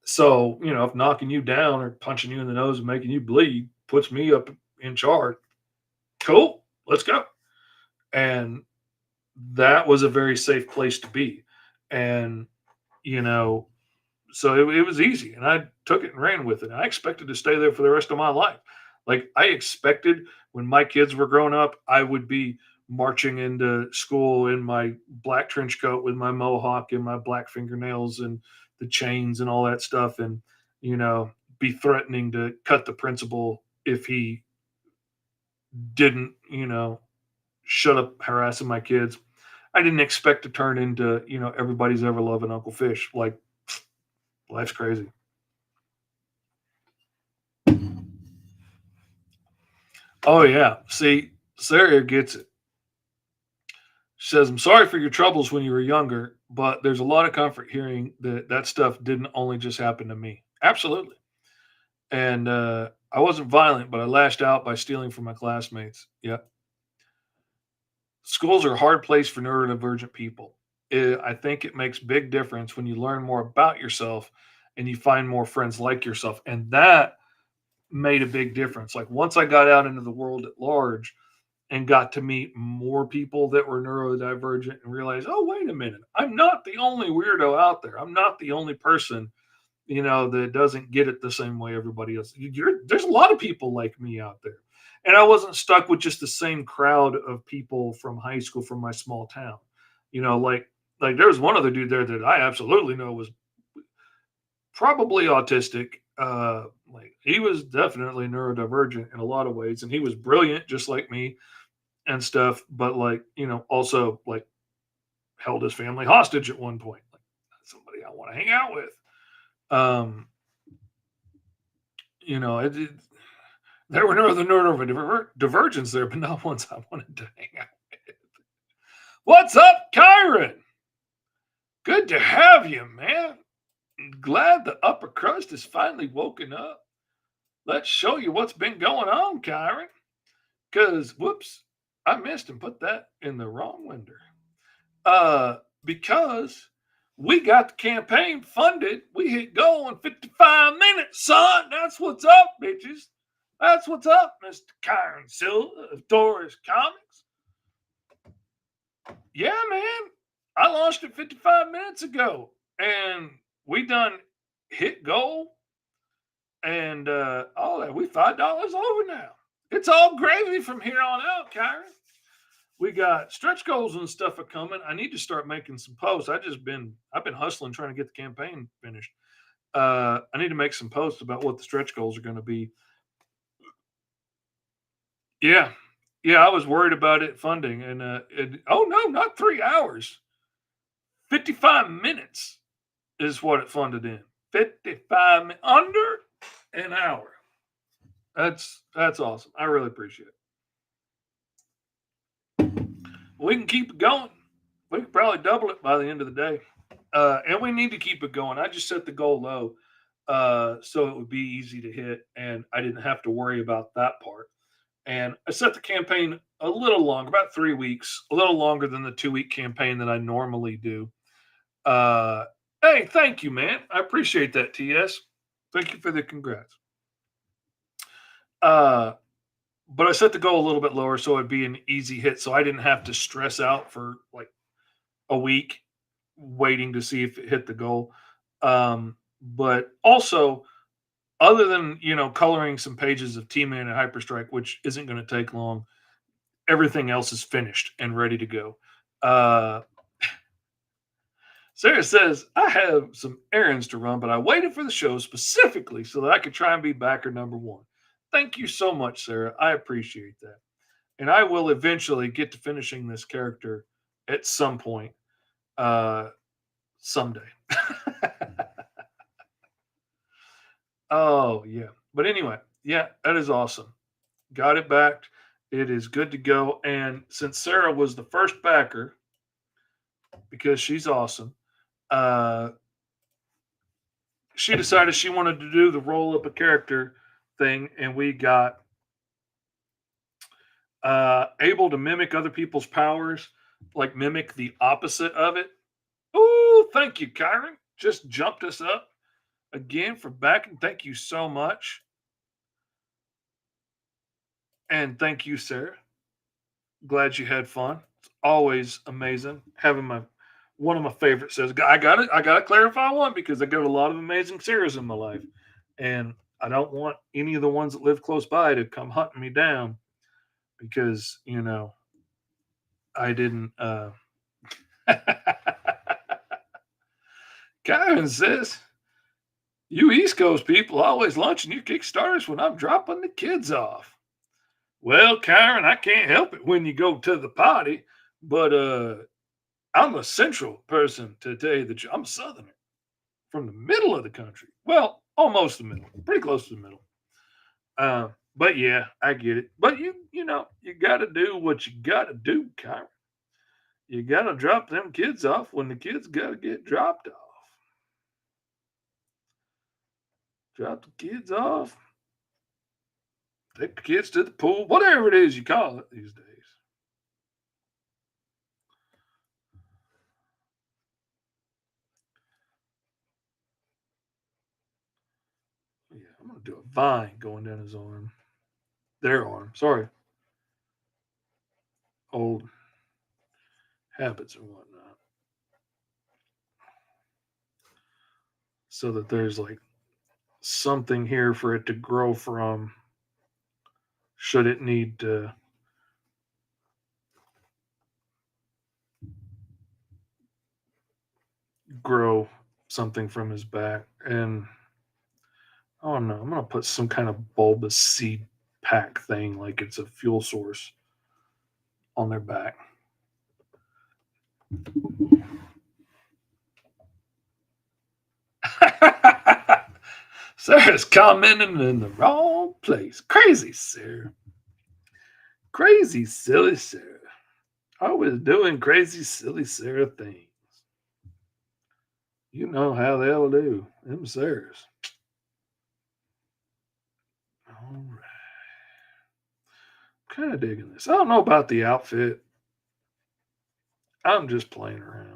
so, if knocking you down or punching you in the nose and making you bleed puts me up in charge, cool, let's go. And that was a very safe place to be. And, you know, So it was easy, and I took it and ran with it. I expected to stay there for the rest of my life. Like, I expected when my kids were growing up, I would be marching into school in my black trench coat with my mohawk and my black fingernails and the chains and all that stuff, and you know, be threatening to cut the principal if he didn't, shut up harassing my kids. I didn't expect to turn into, everybody's ever loving Uncle Fish. Like, life's crazy. Oh yeah. See, Sarah gets it. She says, I'm sorry for your troubles when you were younger, but there's a lot of comfort hearing that that stuff didn't only just happen to me. Absolutely. And I wasn't violent, but I lashed out by stealing from my classmates. Yeah. Schools are a hard place for neurodivergent people. I think it makes big difference when you learn more about yourself and you find more friends like yourself. And that made a big difference. Like once I got out into the world at large and got to meet more people that were neurodivergent and realized, oh, wait a minute, I'm not the only weirdo out there. I'm not the only person, that doesn't get it the same way everybody else. There's a lot of people like me out there. And I wasn't stuck with just the same crowd of people from high school from my small town. Like there was one other dude there that I absolutely know was probably autistic. Like he was definitely neurodivergent in a lot of ways, and he was brilliant, just like me and stuff. But like also like held his family hostage at one point. Like somebody I want to hang out with. Um, it there were no other neurodivergence there, but not ones I wanted to hang out with. What's up, Kyron? Good to have you, man. Glad the upper crust is finally woken up. Let's show you what's been going on, Kyron. Because, whoops, I missed and put that in the wrong window. Because we got the campaign funded. We hit goal in 55 minutes, son. That's what's up, bitches. That's what's up, Mr. Kyron Silva of Doris Comics. Yeah, man. I launched it 55 minutes ago. And we done hit goal. And all that. We $5 over now. It's all gravy from here on out, Kyron. We got stretch goals and stuff are coming. I need to start making some posts. I've been hustling trying to get the campaign finished. I need to make some posts about what the stretch goals are going to be. Yeah, yeah. I was worried about it funding, and oh no, not 3 hours. 55 minutes is what it funded in. 55 under an hour. That's awesome. I really appreciate it. We can keep it going. We could probably double it by the end of the day. And we need to keep it going. I just set the goal low so it would be easy to hit, and I didn't have to worry about that part. And I set the campaign a little longer, about 3 weeks, a little longer than the 2 week campaign that I normally do. Hey, thank you, man. I appreciate that, TS. Thank you for the congrats. Uh, but I set the goal a little bit lower so it'd be an easy hit, so I didn't have to stress out for like a week waiting to see if it hit the goal. But also, other than coloring some pages of T-Man and HyperStrike, which isn't going to take long, everything else is finished and ready to go. Sarah says, I have some errands to run, but I waited for the show specifically so that I could try and be backer number one. Thank you so much, Sarah. I appreciate that. And I will eventually get to finishing this character at some point, someday. Oh, yeah. But anyway, yeah, that is awesome. Got it backed. It is good to go. And since Sarah was the first backer, because she's awesome, uh, she decided she wanted to do the roll up a character thing, and we got able to mimic other people's powers, like mimic the opposite of it. Oh, thank you, Kyron. Just jumped us up again for backing. Thank you so much. And thank you, Sarah. Glad you had fun. It's always amazing having one of my favorites says I gotta clarify one because I got a lot of amazing Sarahs in my life. And I don't want any of the ones that live close by to come hunting me down because, I didn't Karen says, you East Coast people always launching your Kickstarters when I'm dropping the kids off. Well, Karen, I can't help it when you go to the party, but I'm a central person to tell you that I'm a southerner from the middle of the country. Well, almost the middle, pretty close to the middle. But yeah, I get it. But you got to do what you got to do, Karen. You got to drop them kids off when the kids got to get dropped off. Drop the kids off. Take the kids to the pool. Whatever it is you call it these days. Yeah, I'm going to do a vine going down his arm. Their arm. Sorry. Old habits and whatnot. So that there's like something here for it to grow from should it need to grow something from his back. And oh no, I'm gonna put some kind of bulbous seed pack thing like it's a fuel source on their back. Sarah's commenting in the wrong place. Crazy Sarah. Crazy silly Sarah. Always doing crazy silly Sarah things. You know how they'll do. Them Sarahs. All right. Kind of digging this. I don't know about the outfit. I'm just playing around.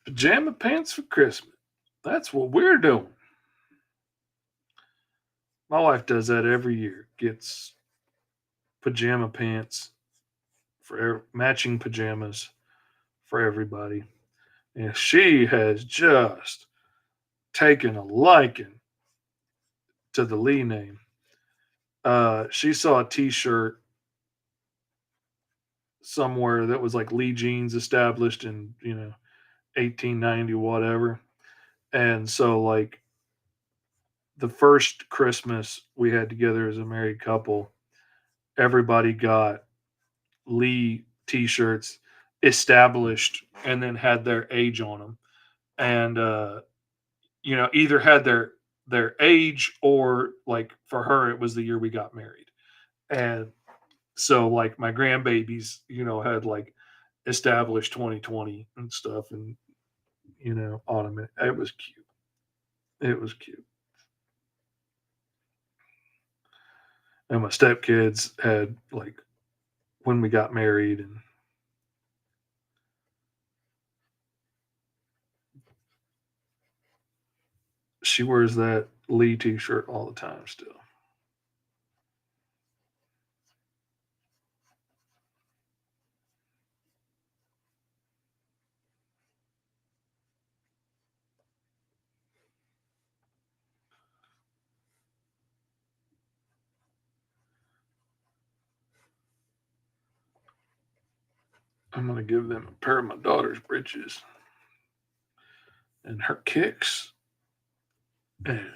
Pajama pants for Christmas. That's what we're doing. My wife does that every year. Gets pajama pants for matching pajamas for everybody. And she has just taken a liking to the Lee name. She saw a T-shirt somewhere that was like Lee Jeans established in 1890 whatever, and so like the first Christmas we had together as a married couple, everybody got Lee T-shirts established and then had their age on them, and either had their age or like for her it was the year we got married, and so like my grandbabies had like established 2020 and stuff, and on them. It was cute. It was cute. And my stepkids had like when we got married, and she wears that Lee T-shirt all the time still. I'm gonna give them a pair of my daughter's breeches and her kicks, and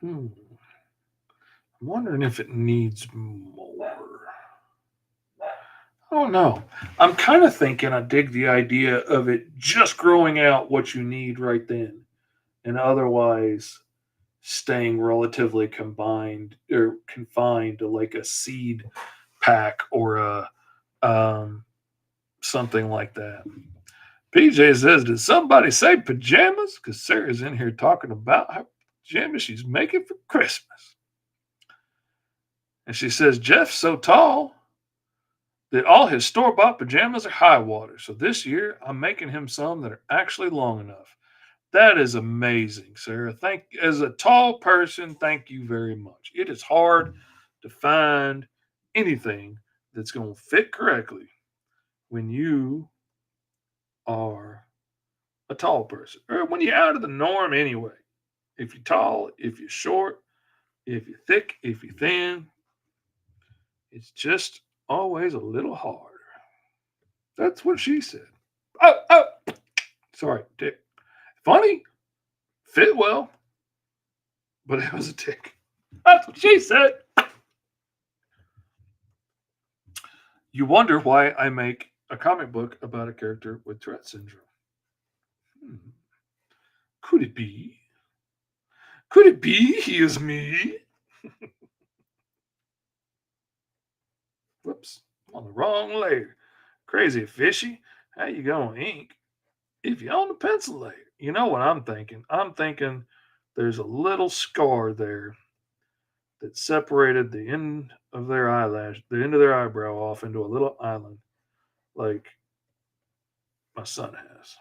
I'm wondering if it needs more. I don't know. I'm kind of thinking I dig the idea of it just growing out what you need right then, and otherwise staying relatively combined or confined to like a seed pack or a something like that. PJ says, "Did somebody say pajamas? Because Sarah's in here talking about her pajamas she's making for Christmas." And she says, "Jeff's so tall that all his store bought pajamas are high water. So this year I'm making him some that are actually long enough." That is amazing, Sarah. As a tall person, thank you very much. It is hard to find anything that's going to fit correctly when you are a tall person or when you're out of the norm anyway. If you're tall, if you're short, if you're thick, if you're thin, it's just always a little harder. That's what she said. Oh, sorry, tick. Funny, fit well, but it was a tick. That's what she said. You wonder why I make a comic book about a character with Tourette syndrome. Hmm. Could it be? Could it be he is me? Whoops, I'm on the wrong layer. Crazy fishy. How you going, ink? If you're on the pencil layer, you know what I'm thinking? I'm thinking there's a little scar there that separated the end of their eyelash, the end of their eyebrow off into a little island, like my son has.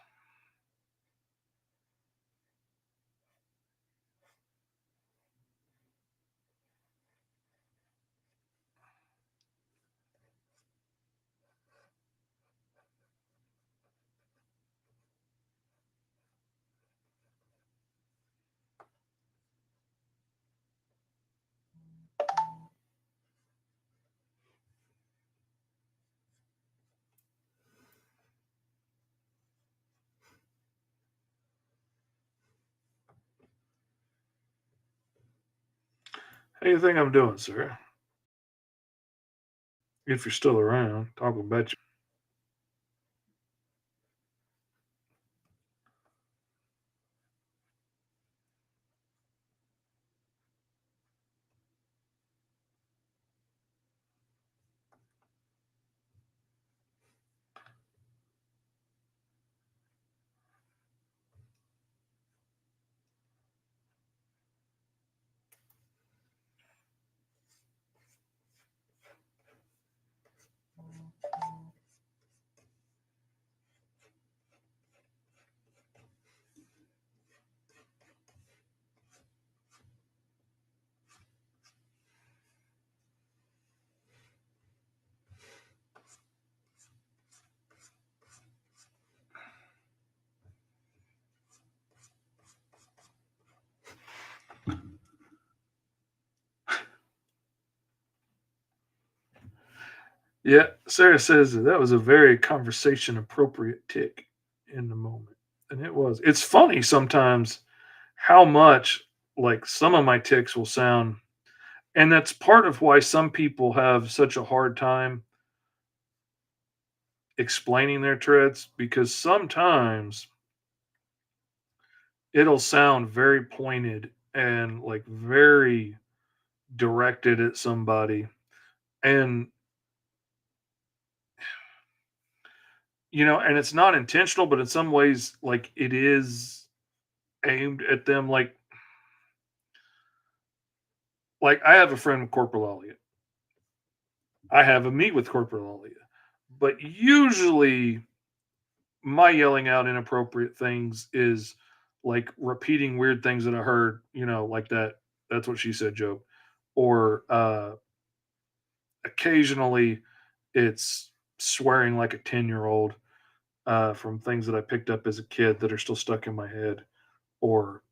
How do you think I'm doing, sir? If you're still around, talk about you. Yeah, Sarah says that was a very conversation appropriate tick in the moment. And it was. It's funny sometimes how much like some of my ticks will sound, and that's part of why some people have such a hard time explaining their treads because sometimes it'll sound very pointed and like very directed at somebody. And and it's not intentional, but in some ways like it is aimed at them. Like I have a friend with Corporal Elliot. I have a meet with Corporal Elliot. But usually my yelling out inappropriate things is like repeating weird things that I heard, like that's what she said joke. Or occasionally it's swearing like a 10-year-old from things that I picked up as a kid that are still stuck in my head. Or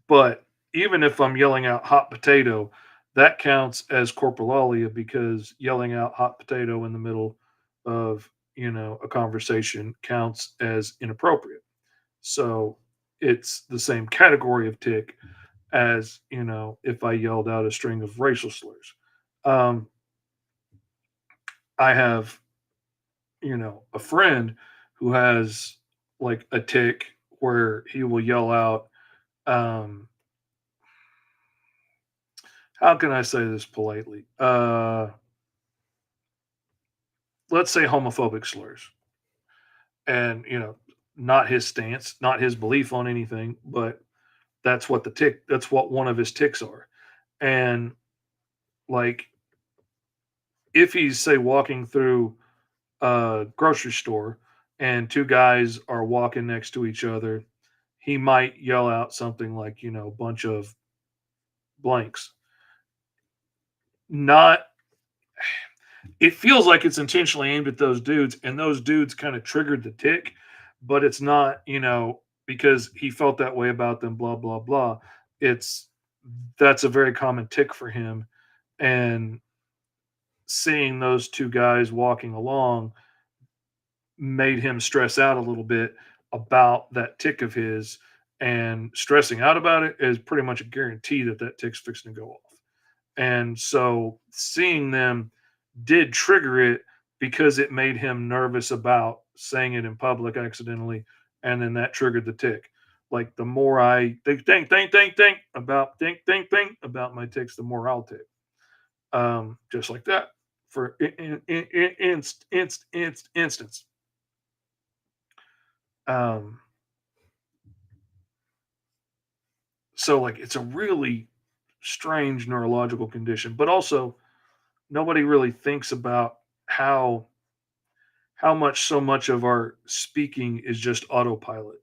But even if I'm yelling out hot potato, that counts as corporalia because yelling out hot potato in the middle of, a conversation counts as inappropriate. So it's the same category of tick as, if I yelled out a string of racial slurs. Um, I have, a friend who has like a tick where he will yell out, um, how can I say this politely? Let's say homophobic slurs, and not his stance, not his belief on anything, but that's what one of his ticks are. And like, if he's say walking through a grocery store and two guys are walking next to each other, he might yell out something like, bunch of blanks. Not it feels like it's intentionally aimed at those dudes, and those dudes kind of triggered the tick, but it's not, because he felt that way about them, blah, blah, blah. It's That's a very common tick for him. And seeing those two guys walking along made him stress out a little bit about that tick of his. And stressing out about it is pretty much a guarantee that that tick's fixing to go off. And so seeing them did trigger it because it made him nervous about saying it in public accidentally. And then that triggered the tick. Like the more I think about my ticks, the more I'll tick. Just like that for instance. Um, so like it's a really strange neurological condition, but also nobody really thinks about how so much of our speaking is just autopilot.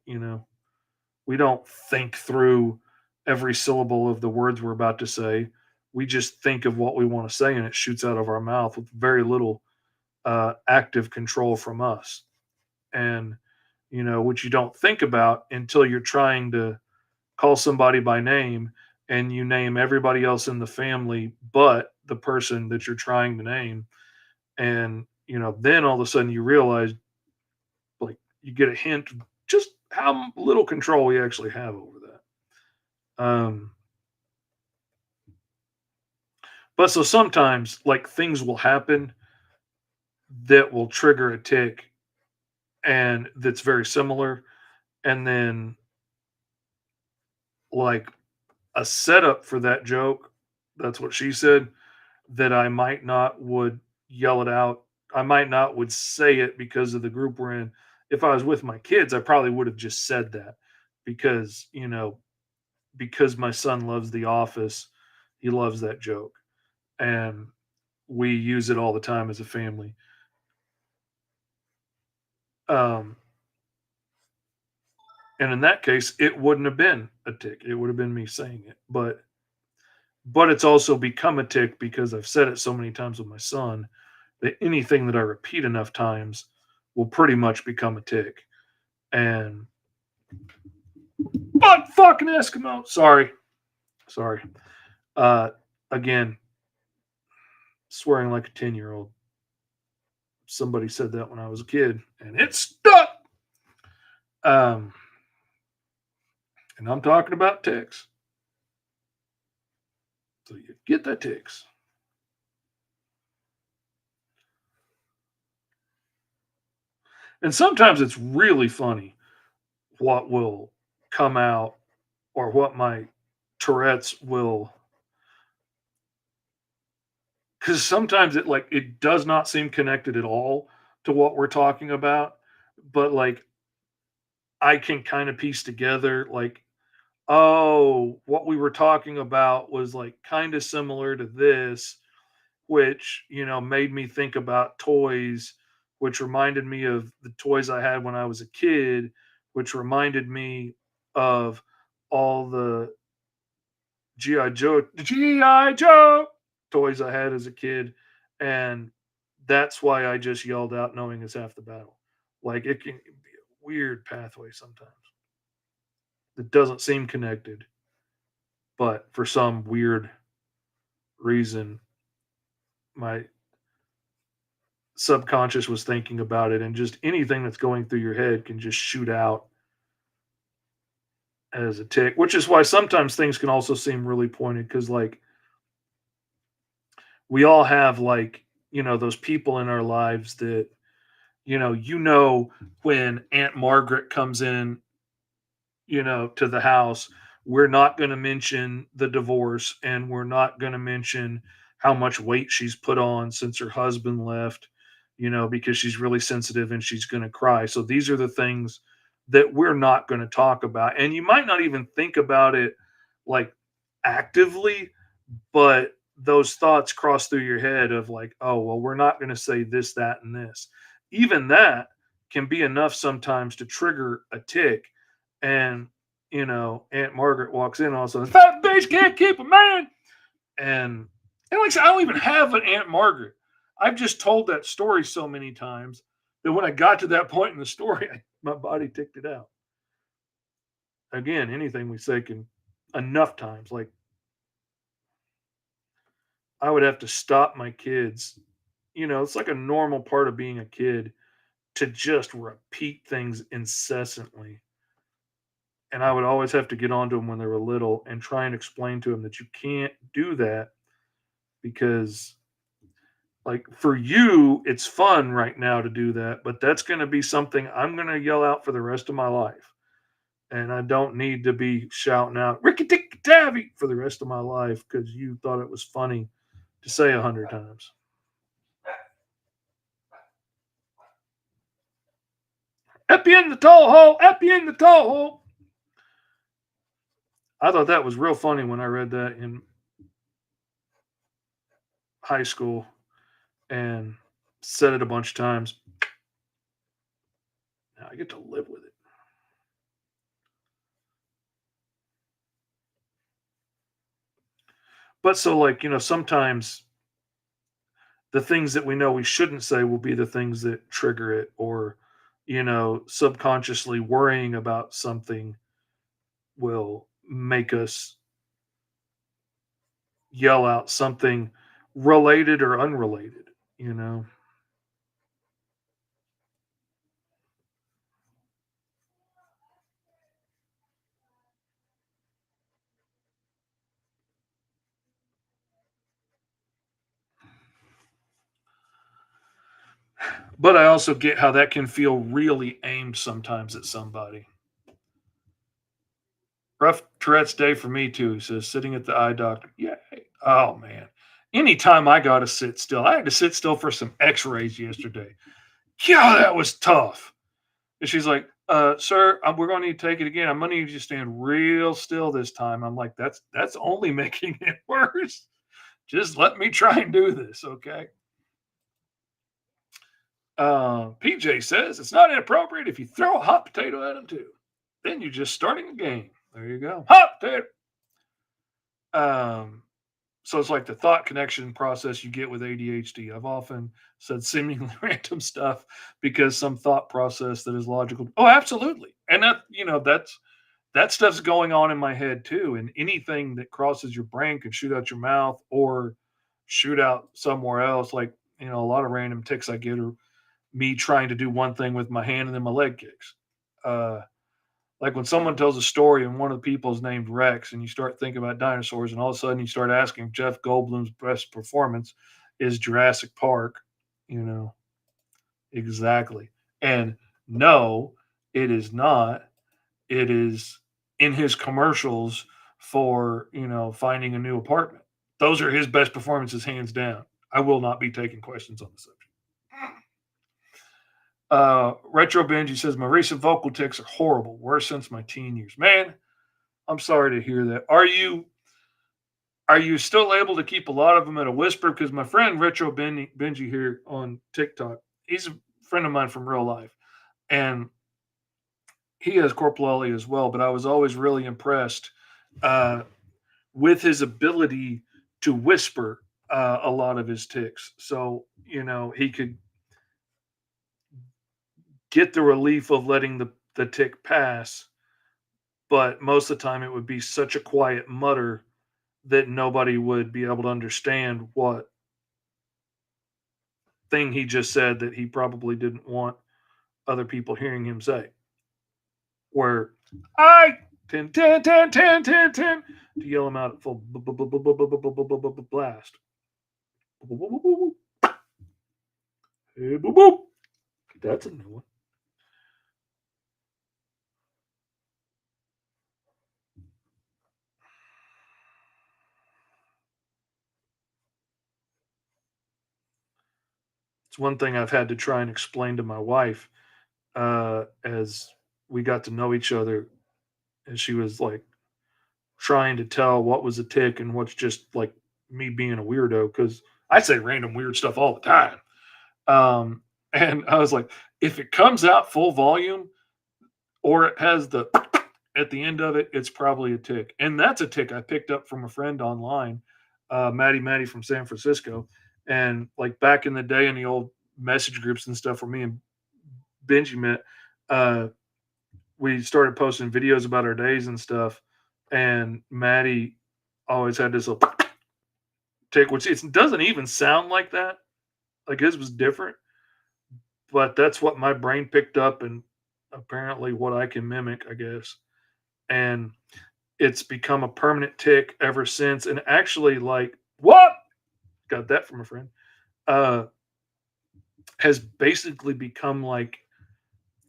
We don't think through every syllable of the words we're about to say. We just think of what we want to say and it shoots out of our mouth with very little active control from us. And which you don't think about until you're trying to call somebody by name and you name everybody else in the family but the person that you're trying to name. And then all of a sudden you realize, like, you get a hint of just how little control we actually have over that. But so sometimes, like, things will happen that will trigger a tick, and that's very similar. And then, like, a setup for that joke, that's what she said, that I might not would yell it out. I might not would say it because of the group we're in. If I was with my kids, I probably would have just said that because, because my son loves The Office, he loves that joke. And we use it all the time as a family. Um, and in that case, it wouldn't have been a tick. It would have been me saying it. But it's also become a tick because I've said it so many times with my son that anything that I repeat enough times will pretty much become a tick. And but fucking Eskimo. Sorry. Uh, Again, swearing like a 10-year-old. Somebody said that when I was a kid, and it stuck. Um, and I'm talking about ticks. So you get that ticks. And sometimes it's really funny what will come out or what my Tourette's will, because sometimes it does not seem connected at all to what we're talking about, but like I can kind of piece together, like, oh, what we were talking about was like kind of similar to this, which, made me think about toys, which reminded me of the toys I had when I was a kid, which reminded me of all the GI Joe toys I had as a kid, and that's why I just yelled out, knowing it's half the battle. Like, it can be a weird pathway sometimes that doesn't seem connected, but for some weird reason, my subconscious was thinking about it, and just anything that's going through your head can just shoot out as a tick, which is why sometimes things can also seem really pointed because, like, we all have, like, those people in our lives that, when Aunt Margaret comes in, to the house, we're not going to mention the divorce and we're not going to mention how much weight she's put on since her husband left, because she's really sensitive and she's going to cry. So these are the things that we're not going to talk about. And you might not even think about it like actively, but those thoughts cross through your head of like, oh, well, we're not going to say this, that, and this. Even that can be enough sometimes to trigger a tick. And, Aunt Margaret walks in all of a sudden, fat bitch can't keep a man. And like I said, I don't even have an Aunt Margaret. I've just told that story so many times that when I got to that point in the story, my body ticked it out. Again, anything we say can enough times, like I would have to stop my kids. It's like a normal part of being a kid to just repeat things incessantly. And I would always have to get onto them when they were little and try and explain to them that you can't do that because, like, for you, it's fun right now to do that, but that's going to be something I'm going to yell out for the rest of my life. And I don't need to be shouting out Ricky Ticky Tavi for the rest of my life because you thought it was funny to say 100 times. Epi in the toe hole, Epi in the toe hole. I thought that was real funny when I read that in high school and said it a bunch of times. Now I get to live with it. But so, like, sometimes the things that we know we shouldn't say will be the things that trigger it, or, subconsciously worrying about something will make us yell out something related or unrelated, you know? But I also get how that can feel really aimed sometimes at somebody. Rough Tourette's day for me too. He says sitting at the eye doctor. Yeah. Oh man. Anytime I got to sit still, I had to sit still for some X-rays yesterday. Yeah, that was tough. And she's like, sir, we're going to need to take it again. I'm going to need you to stand real still this time. I'm like, that's only making it worse. Just let me try and do this, okay? PJ says it's not inappropriate if you throw a hot potato at him too. Then you're just starting a game. There you go. Hot potato. Um, so it's like the thought connection process you get with ADHD. I've often said seemingly random stuff because some thought process that is logical. Oh, absolutely. And that stuff's going on in my head too. And anything that crosses your brain can shoot out your mouth or shoot out somewhere else. Like, a lot of random ticks I get are me trying to do one thing with my hand and then my leg kicks. Uh, like when someone tells a story and one of the people is named Rex, and you start thinking about dinosaurs, and all of a sudden you start asking if Jeff Goldblum's best performance is Jurassic Park, you know, exactly. And no, it is not. It is in his commercials for, finding a new apartment. Those are his best performances, hands down. I will not be taking questions on the subject. Retro Benji says my recent vocal tics are horrible, worse since my teen years. Man, I'm sorry to hear that. Are you still able to keep a lot of them at a whisper? Because my friend Retro Benji here on TikTok, he's a friend of mine from real life, and he has corporeality as well. But I was always really impressed uh, with his ability to whisper a lot of his tics. So he could get the relief of letting the tick pass, but most of the time it would be such a quiet mutter that nobody would be able to understand what thing he just said that he probably didn't want other people hearing him say. Where I 10 to yell him out at full blast. Hey, boop boop. That's a new one. It's one thing I've had to try and explain to my wife as we got to know each other, and she was like trying to tell what was a tick and what's just like me being a weirdo because I say random weird stuff all the time. And I was like, if it comes out full volume or it has the at the end of it, it's probably a tick. And that's a tick I picked up from a friend online, Maddie from San Francisco. And like back in the day in the old message groups and stuff where me and Benji met, uh, we started posting videos about our days and stuff. And Maddie always had this little tick, which it doesn't even sound like that. Like his was different, but that's what my brain picked up and apparently what I can mimic, I guess. And it's become a permanent tick ever since. And actually, like, what? Got that from a friend. Uh, has basically become like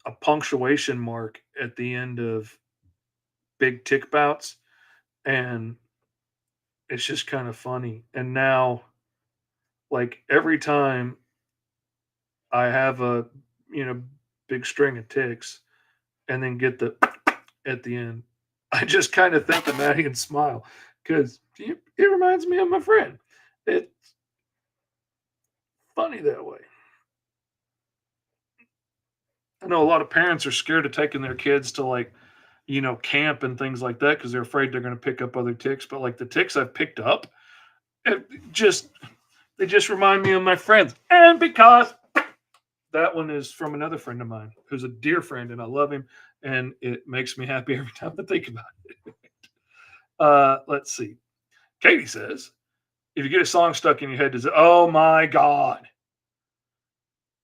a punctuation mark at the end of big tick bouts. And it's just kind of funny. And now, like, every time I have a, you know, big string of ticks and then get the at the end, I just kind of think of Maddie and smile because it reminds me of my friend. It's funny that way. I know a lot of parents are scared of taking their kids to like, camp and things like that because they're afraid they're going to pick up other ticks. But like the ticks I've picked up, it just they just remind me of my friends. And because that one is from another friend of mine who's a dear friend, and I love him, and it makes me happy every time I think about it. Let's see. Katie says, if you get a song stuck in your head, does it? Oh my god.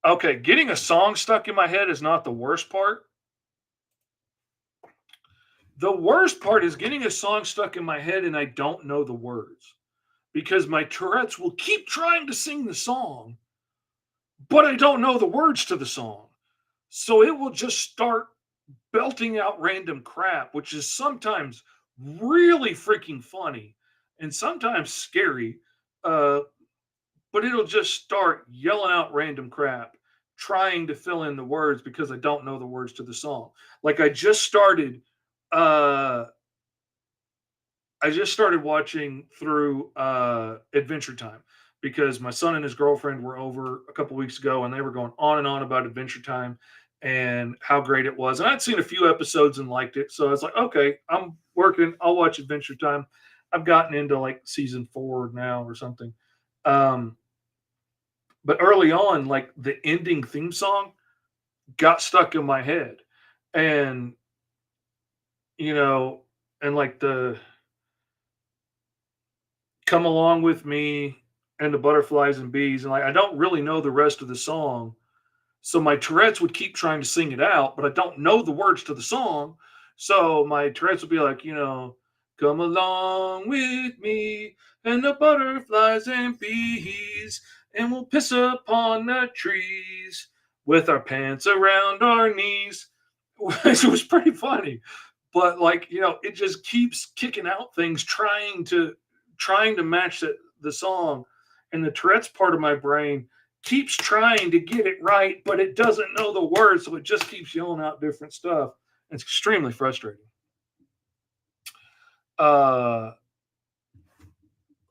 Okay, getting a song stuck in my head is not the worst part. The worst part is getting a song stuck in my head and I don't know the words because my Tourette's will keep trying to sing the song, but I don't know the words to the song. So it will just start belting out random crap, which is sometimes really freaking funny and sometimes scary. Uh, but it'll just start yelling out random crap, trying to fill in the words because I don't know the words to the song. Like uh, I just started watching through Adventure Time because my son and his girlfriend were over a couple weeks ago and they were going on and on about Adventure Time and how great it was. And I'd seen a few episodes and liked it. So I was like, okay, I'm working. I'll watch Adventure Time. I've gotten into like season 4 now or something. Um, but early on, like the ending theme song got stuck in my head. And, you know, and like the come along with me and the butterflies and bees. And like, I don't really know the rest of the song. So my Tourette's would keep trying to sing it out, but I don't know the words to the song. So my Tourette's would be like, come along with me and the butterflies and bees, and we'll piss upon the trees with our pants around our knees. Which was pretty funny. But like, it just keeps kicking out things trying to match the song. And the Tourette's part of my brain keeps trying to get it right, but it doesn't know the words, so it just keeps yelling out different stuff. It's extremely frustrating. Uh,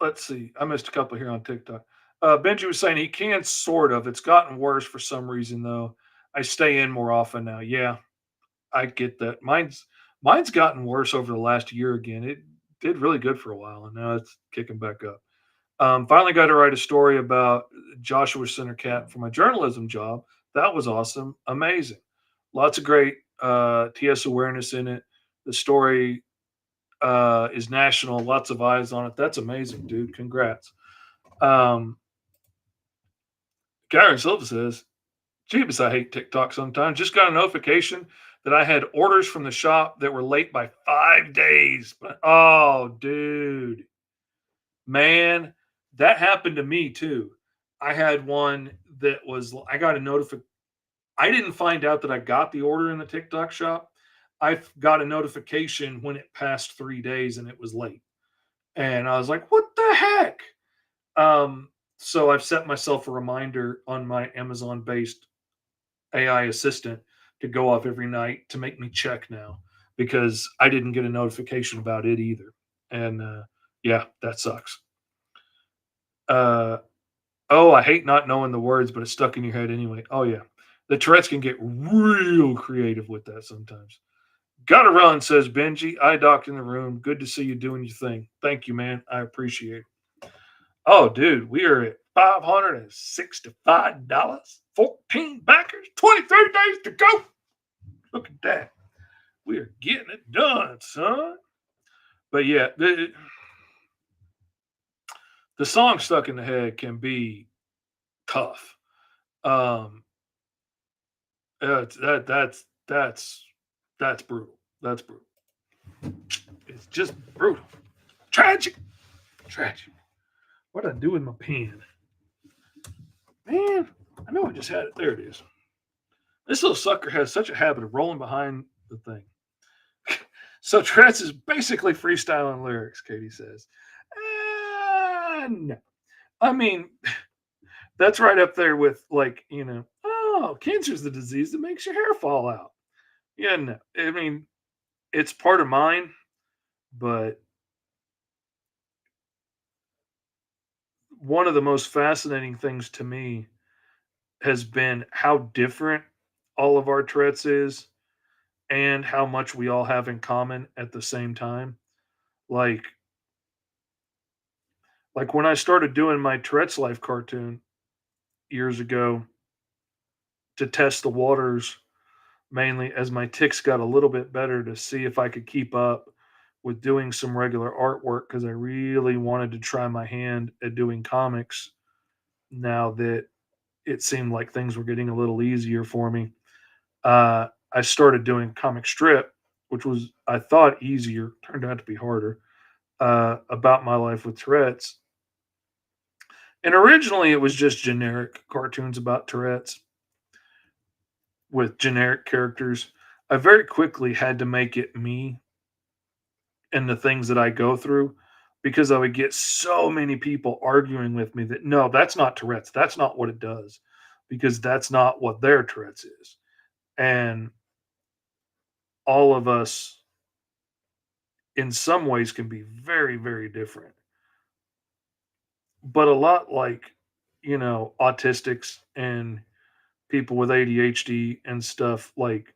let's see. I missed a couple here on TikTok. Benji was saying he can sort of. It's gotten worse for some reason though. I stay in more often now. Yeah, I get that. Mine's gotten worse over the last year again. It did really good for a while, and now it's kicking back up. Finally got to write a story about Joshua Center Cat for my journalism job. That was awesome. Amazing. Lots of great TS awareness in it. The story is national. Lots of eyes on it. That's amazing, dude. Congrats. Um, Garen Silva says, Jeebus, I hate TikTok sometimes. Just got a notification that I had orders from the shop that were late by 5 days. But oh, dude, man, that happened to me too. I had one that was, I got a notification. I didn't find out that I got the order in the TikTok shop. I got a notification when it passed 3 days and it was late. And I was like, what the heck? So I've set myself a reminder on my Amazon based AI assistant to go off every night to make me check now because I didn't get a notification about it either. And yeah, that sucks. Uh, oh, I hate not knowing the words, but it's stuck in your head anyway. Oh, yeah. The Tourette's can get real creative with that sometimes. Gotta run, says Benji. I docked in the room. Good to see you doing your thing. Thank you, man. I appreciate it. Oh, dude, we are at $565, 14 backers, 23 days to go. Look at that. We are getting it done, son. But yeah, the song stuck in the head can be tough. Um, that's brutal. That's brutal. It's just brutal. Tragic. Tragic. What did I do with my pen? Man, I know I just had it. There it is. This little sucker has such a habit of rolling behind the thing. So Trance is basically freestyling lyrics, Katie says. No. I mean, that's right up there with, like, oh, cancer's the disease that makes your hair fall out. Yeah, no. I mean, it's part of mine, but one of the most fascinating things to me has been how different all of our Tourette's is and how much we all have in common at the same time. Like like when I started doing my Tourette's Life cartoon years ago to test the waters, mainly as my ticks got a little bit better, to see if I could keep up with doing some regular artwork, because I really wanted to try my hand at doing comics now that it seemed like things were getting a little easier for me. I started doing comic strip, which was, I thought, easier, turned out to be harder, about my life with Tourette's. And originally it was just generic cartoons about Tourette's with generic characters. I very quickly had to make it me and the things that I go through, because I would get so many people arguing with me that no, that's not Tourette's. That's not what it does, because that's not what their Tourette's is. And all of us, in some ways, can be very, very different, but a lot like, autistics and people with ADHD and stuff. Like,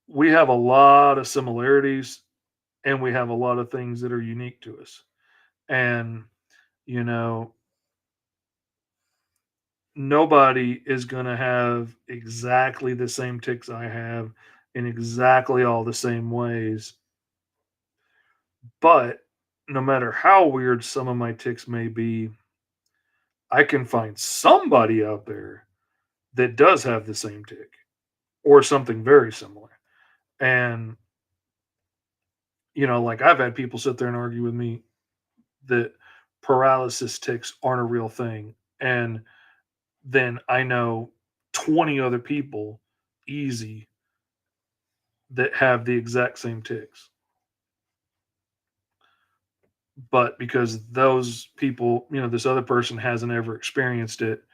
we have a lot of similarities and we have a lot of things that are unique to us. And, you know, nobody is going to have exactly the same ticks I have in exactly all the same ways. But no matter how weird some of my ticks may be, I can find somebody out there that does have the same tick or something very similar. And, like, I've had people sit there and argue with me that paralysis ticks aren't a real thing. And then I know 20 other people, easy, that have the exact same ticks. But because those people, this other person hasn't ever experienced it,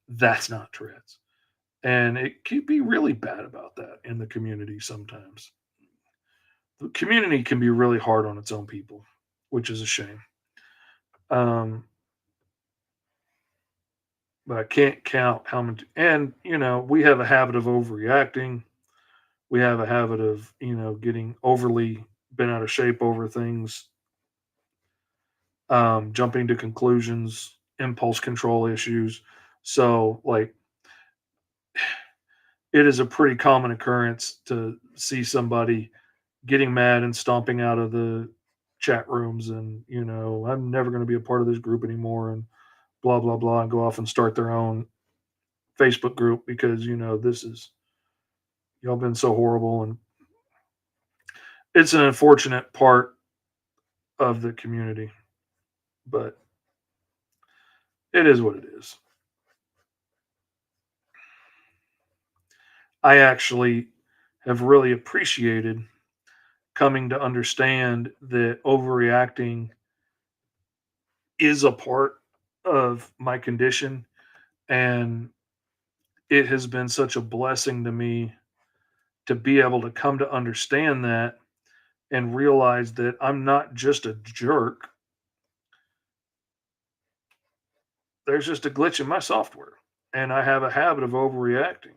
that's not Tourette's. And it can be really bad about that in the community sometimes. The community can be really hard on its own people, which is a shame. Um, but I can't count how much. And, we have a habit of overreacting. We have a habit of, getting overly bent out of shape over things, jumping to conclusions, impulse control issues. So, like, it is a pretty common occurrence to see somebody getting mad and stomping out of the chat rooms and, I'm never going to be a part of this group anymore, and blah, blah, blah, and go off and start their own Facebook group because, this is, y'all been so horrible. And it's an unfortunate part of the community, but it is what it is. I actually have really appreciated coming to understand that overreacting is a part of my condition. And it has been such a blessing to me to be able to come to understand that and realize that I'm not just a jerk. There's just a glitch in my software and I have a habit of overreacting.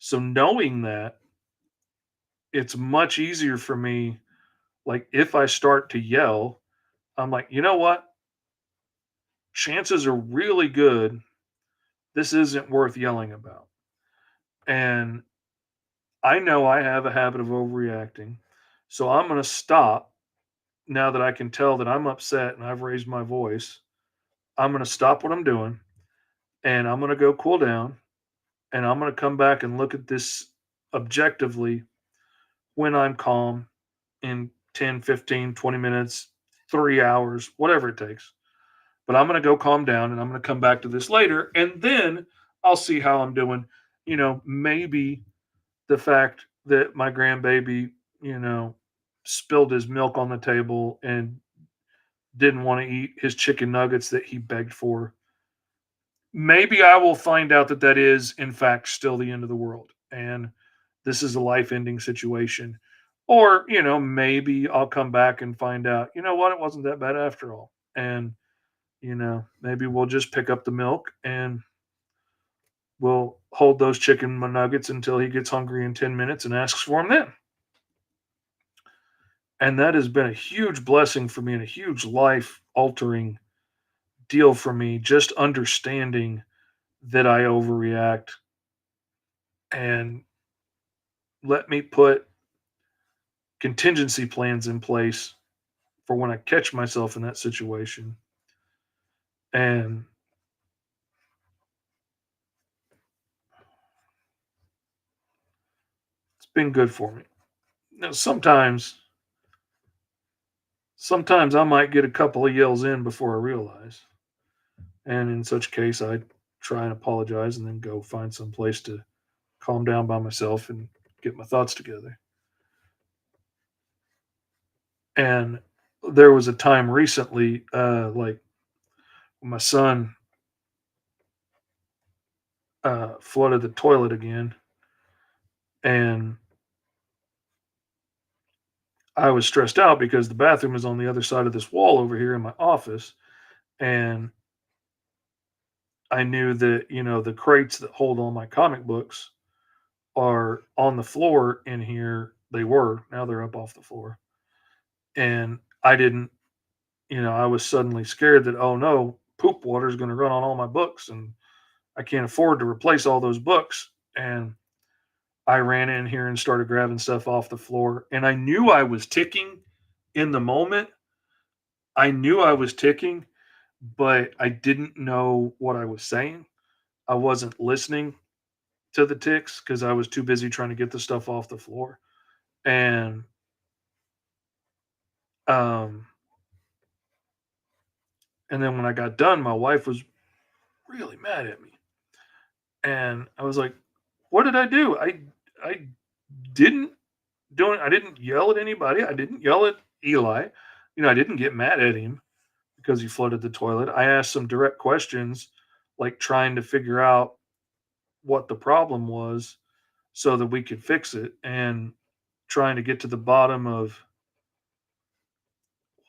So knowing that, it's much easier for me. Like, if I start to yell, I'm like, you know what? Chances are really good this isn't worth yelling about. And I know I have a habit of overreacting. So I'm going to stop now that I can tell that I'm upset and I've raised my voice. I'm going to stop what I'm doing and I'm going to go cool down and I'm going to come back and look at this objectively when I'm calm in 10, 15, 20 minutes, 3 hours, whatever it takes. But I'm going to go calm down and I'm going to come back to this later. And then I'll see how I'm doing. Maybe the fact that my grandbaby, you know, spilled his milk on the table and didn't want to eat his chicken nuggets that he begged for. Maybe I will find out that that is, in fact, still the end of the world. And this is a life ending situation. Or, maybe I'll come back and find out, you know what, it wasn't that bad after all. And, maybe we'll just pick up the milk and we'll hold those chicken nuggets until he gets hungry in 10 minutes and asks for them then. And that has been a huge blessing for me and a huge life altering deal for me, just understanding that I overreact and let me put contingency plans in place for when I catch myself in that situation. And it's been good for me. Now, sometimes I might get a couple of yells in before I realize. And in such case, I try and apologize and then go find some place to calm down by myself and get my thoughts together. And there was a time recently, like my son flooded the toilet again, and I was stressed out because the bathroom is on the other side of this wall over here in my office, and I knew that the crates that hold all my comic books are on the floor in here. They were, now they're up off the floor, and I didn't. I was suddenly scared that, oh no, poop water is going to run on all my books, and I can't afford to replace all those books. And I ran in here and started grabbing stuff off the floor. And I knew I was ticking in the moment. I knew I was ticking, but I didn't know what I was saying. I wasn't listening to the ticks because I was too busy trying to get the stuff off the floor. And um and then when I got done, my wife was really mad at me. And I was like, what did I do? I didn't I didn't yell at anybody. I didn't yell at Eli. I didn't get mad at him because he flooded the toilet. I asked some direct questions, like trying to figure out what the problem was so that we could fix it and trying to get to the bottom of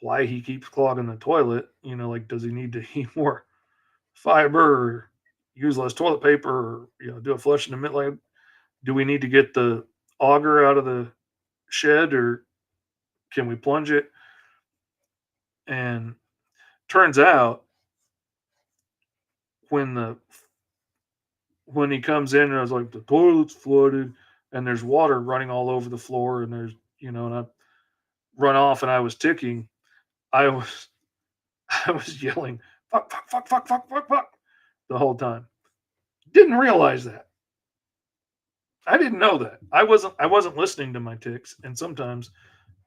why he keeps clogging the toilet. Like, does he need to eat more fiber or use less toilet paper or, do a flush in the middle? Like, do we need to get the auger out of the shed or can we plunge it? And turns out when the when he comes in and I was like, the toilet's flooded and there's water running all over the floor and there's, and I run off and I was ticking. I was I was yelling, fuck, fuck, fuck, fuck, fuck, fuck, fuck the whole time. Didn't realize that. I didn't know that. I wasn't listening to my ticks. And sometimes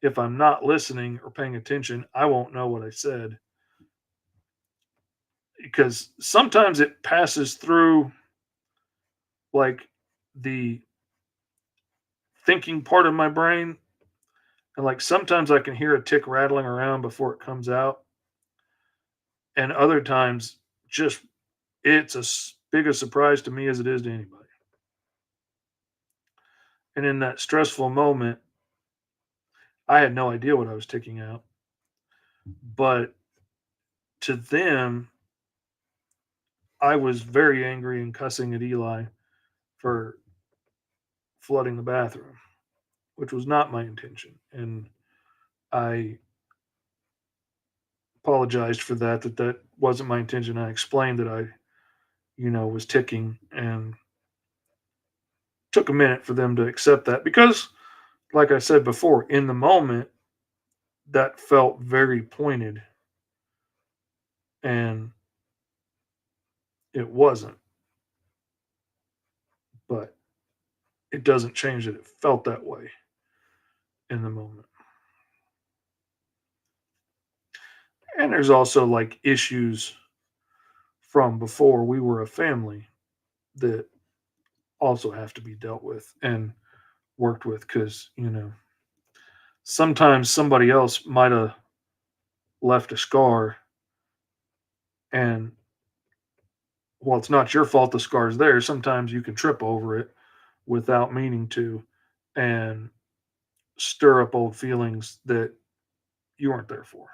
if I'm not listening or paying attention, I won't know what I said. Because sometimes it passes through like the thinking part of my brain. And like sometimes I can hear a tick rattling around before it comes out. And other times just it's as big a surprise to me as it is to anybody. And in that stressful moment, I had no idea what I was ticking out. But to them, I was very angry and cussing at Eli for flooding the bathroom, which was not my intention. And I apologized for that. That wasn't my intention. I explained that I, was ticking, and took a minute for them to accept that because, like I said before, in the moment, that felt very pointed, and it wasn't. But it doesn't change that it felt that way in the moment. And there's also like issues from before we were a family that also have to be dealt with and worked with because, sometimes somebody else might have left a scar, and while it's not your fault the scar's there, sometimes you can trip over it without meaning to and stir up old feelings that you weren't there for.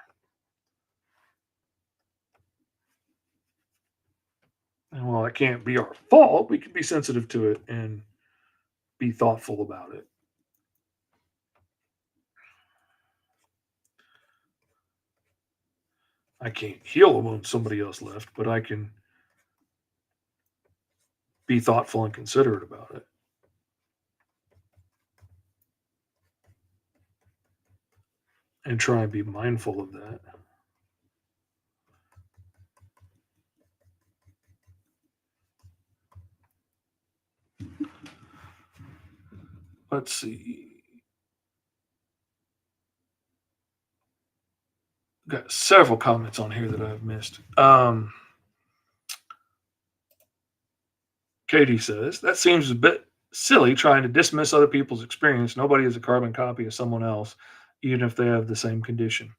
And while it can't be our fault, we can be sensitive to it and be thoughtful about it. I can't heal a wound somebody else left, but I can be thoughtful and considerate about it. And try and be mindful of that. Let's see. Got several comments on here that I've missed. Katie says, that seems a bit silly trying to dismiss other people's experience. Nobody is a carbon copy of someone else, even if they have the same condition.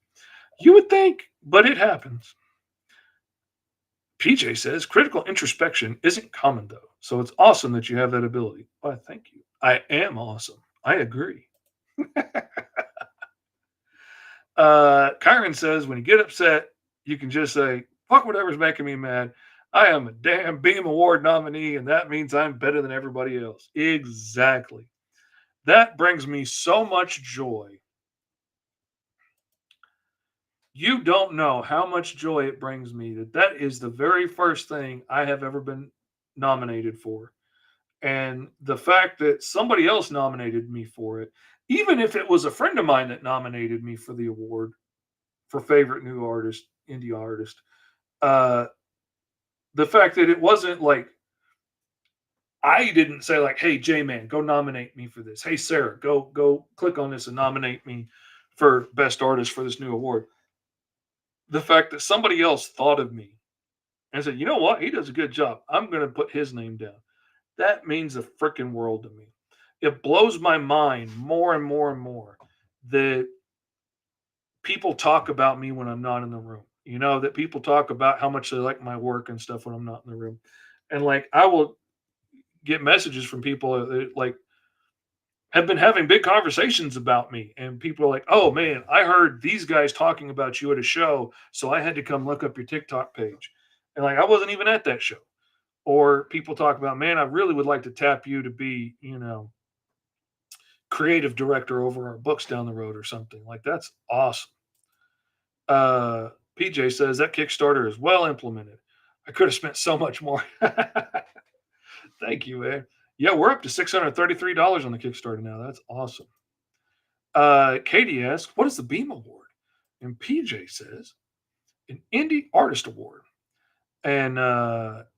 You would think, but it happens. PJ says, critical introspection isn't common though. So it's awesome that you have that ability. Why, thank you. I am awesome. I agree. Kyron says, when you get upset, you can just say, fuck whatever's making me mad. I am a damn Beam Award nominee, and that means I'm better than everybody else. Exactly. That brings me so much joy. You don't know how much joy it brings me that is the very first thing I have ever been nominated for. And the fact that somebody else nominated me for it, even if it was a friend of mine that nominated me for the award for favorite new artist, indie artist, uh, the fact that it wasn't like I didn't say like, "Hey, J Man, go nominate me for this." Hey, Sarah, go click on this and nominate me for best artist for this new award. The fact that somebody else thought of me and said, "You know what? He does a good job. I'm going to put his name down." That means the freaking world to me. It blows my mind more and more and more that people talk about me when I'm not in the room. That people talk about how much they like my work and stuff when I'm not in the room. And like I will get messages from people that like have been having big conversations about me, and people are like, "Oh man, I heard these guys talking about you at a show, so I had to come look up your TikTok page." And like I wasn't even at that show. Or people talk about, "Man, I really would like to tap you to be, creative director over our books down the road or something." Like that's awesome. PJ says that Kickstarter is well implemented. I could have spent so much more. Thank you, man. Yeah, we're up to $633 on the Kickstarter now. That's awesome. Katie asks, what is the Beam Award? And PJ says, an Indie Artist Award. And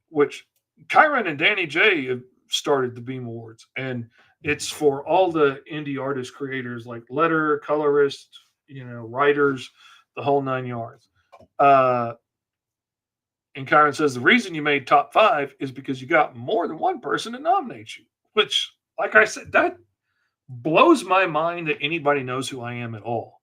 which Kyron and Danny J have started the Beam Awards. And it's for all the indie artist creators like letter, colorists, writers, the whole nine yards. And Kyron says the reason you made top 5 is because you got more than one person to nominate you, which, like I said, that blows my mind that anybody knows who I am at all.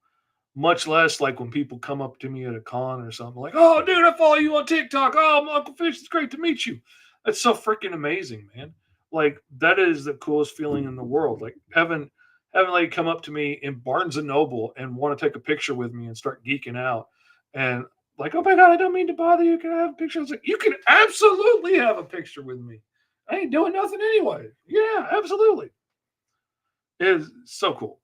Much less like when people come up to me at a con or something like, "Oh, dude, I follow you on TikTok. Oh, my Uncle Fish, it's great to meet you." That's so freaking amazing, man. Like that is the coolest feeling in the world. Like having like come up to me in Barnes and Noble and want to take a picture with me and start geeking out, and like, "Oh my god, I don't mean to bother you. Can I have a picture?" I was like, "You can absolutely have a picture with me. I ain't doing nothing anyway." Yeah, absolutely. It is so cool.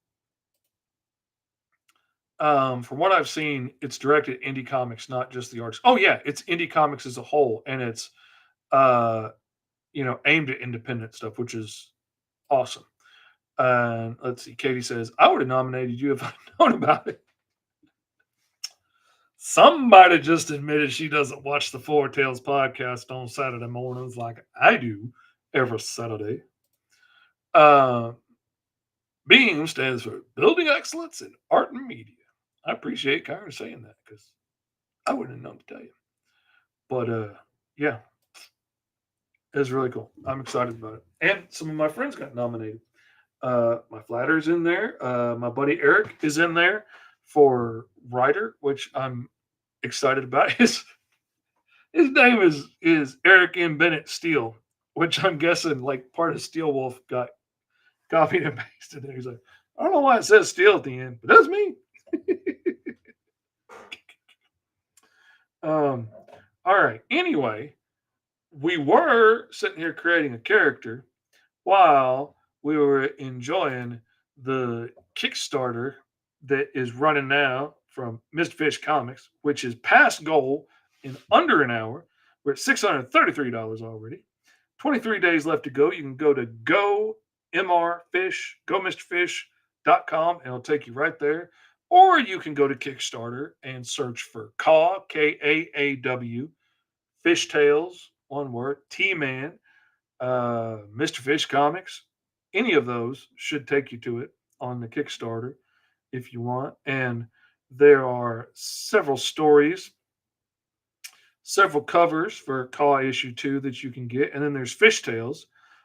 From what I've seen, it's directed at indie comics, not just the artists. Oh yeah, it's indie comics as a whole, and it's uh, aimed at independent stuff, which is awesome. Let's see. Katie says, I would have nominated you if I'd known about it. Somebody just admitted she doesn't watch the Four Tales podcast on Saturday mornings like I do every Saturday. Uh, BEAM stands for Building Excellence in Art and Media. I appreciate Kyra saying that because I wouldn't have known to tell you. But yeah, it's really cool. I'm excited about it. And some of my friends got nominated. My flatter's in there. My buddy Eric is in there for writer, which I'm excited about. His name is Eric M. Bennett Steele, which I'm guessing like part of Steel Wolf got copied and pasted there. He's like, I don't know why it says Steel at the end, but that's me. All right. Anyway, we were sitting here creating a character while we were enjoying the Kickstarter that is running now from Mr Fish Cmics, which is past goal in under an hour. We're at $633 already. 23 days left to go. You can go to gomrfish.com and it'll take you right there. Or you can go to Kickstarter and search for KAAW, KAAW, FishTales, one word, T-Man, Mr. Fish Cmics. Any of those should take you to it on the Kickstarter if you want. And there are several stories, several covers for KAAW issue 2 that you can get. And then there's Fishtales,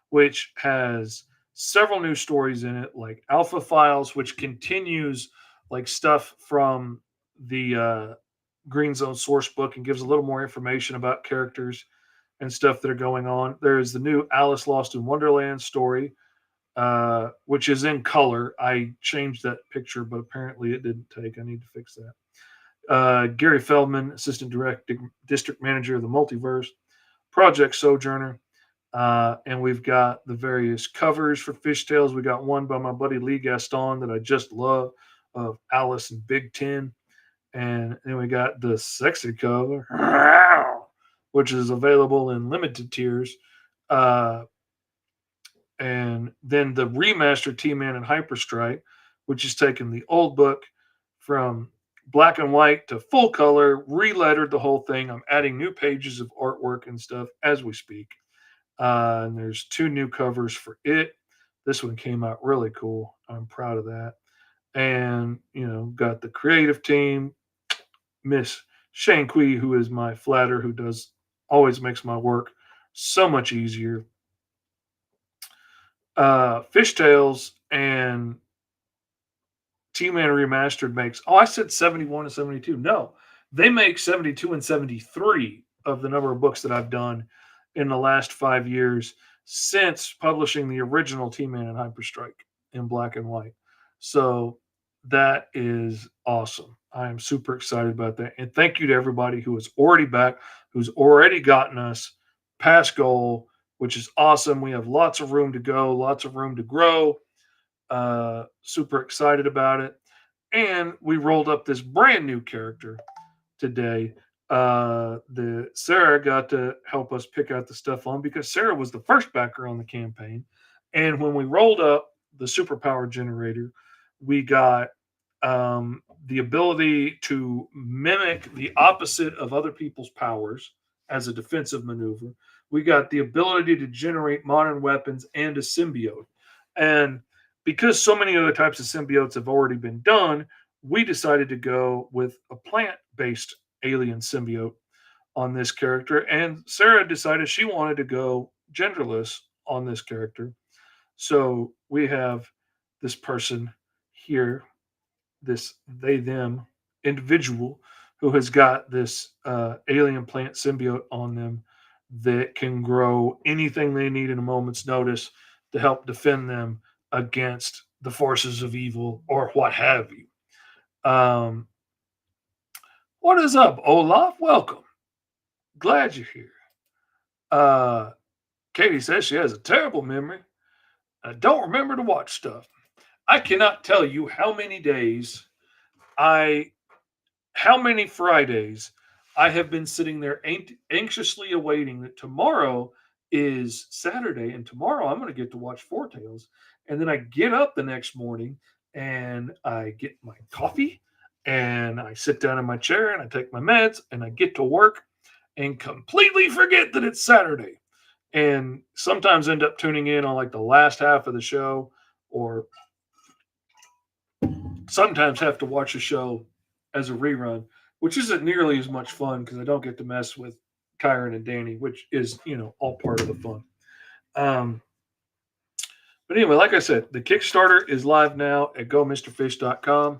which has several new stories in it, like Alpha Files, which continues like stuff from the Green Zone source book and gives a little more information about characters and stuff that are going on. There's the new Alice Lost in Wonderland story, which is in color. I changed that picture, but apparently it didn't take. I need to fix that. Gary Feldman, Assistant District Manager of the Multiverse, Project Sojourner. And we've got the various covers for Fishtales. We got one by my buddy Lee Gaston that I just love of Alice and Big Ten. And then we got the sexy cover, which is available in limited tiers. And then the remastered T-Man and HyperStrike, which is taking the old book from black and white to full color, relettered the whole thing. I'm adding new pages of artwork and stuff as we speak. And there's 2 new covers for it. This one came out really cool. I'm proud of that. And, got the creative team, Miss Shane Quee, who is my flatter, who always makes my work so much easier. Fishtales and T-Man Remastered makes, I said 71 and 72. No, they make 72 and 73 of the number of books that I've done in the last 5 years since publishing the original T-Man and HyperStrike in black and white. So that is awesome. I am super excited about that. And thank you to everybody who is already back, who's already gotten us past goal, which is awesome. We have lots of room to go, lots of room to grow. Super excited about it. And we rolled up this brand new character today. The Sarah got to help us pick out the stuff on because Sarah was the first backer on the campaign. And when we rolled up the superpower generator, we got the ability to mimic the opposite of other people's powers as a defensive maneuver. We got the ability to generate modern weapons and a symbiote. And because so many other types of symbiotes have already been done, we decided to go with a plant-based alien symbiote on this character. And Sarah decided she wanted to go genderless on this character. So we have this person here, this they them individual who has got this alien plant symbiote on them that can grow anything they need in a moment's notice to help defend them against the forces of evil or what have you. What is up, Olaf? Welcome. Glad you're here. Katie says she has a terrible memory. I don't remember to watch stuff. I cannot tell you how many days how many Fridays I have been sitting there anxiously awaiting that tomorrow is Saturday, and tomorrow I'm going to get to watch Four Tales. And then I get up the next morning and I get my coffee and I sit down in my chair and I take my meds and I get to work and completely forget that it's Saturday. And sometimes end up tuning in on like the last half of the show, or sometimes have to watch a show as a rerun, which isn't nearly as much fun because I don't get to mess with Kyron and Danny, which is, all part of the fun. But anyway, like I said, the Kickstarter is live now at gomrfish.com,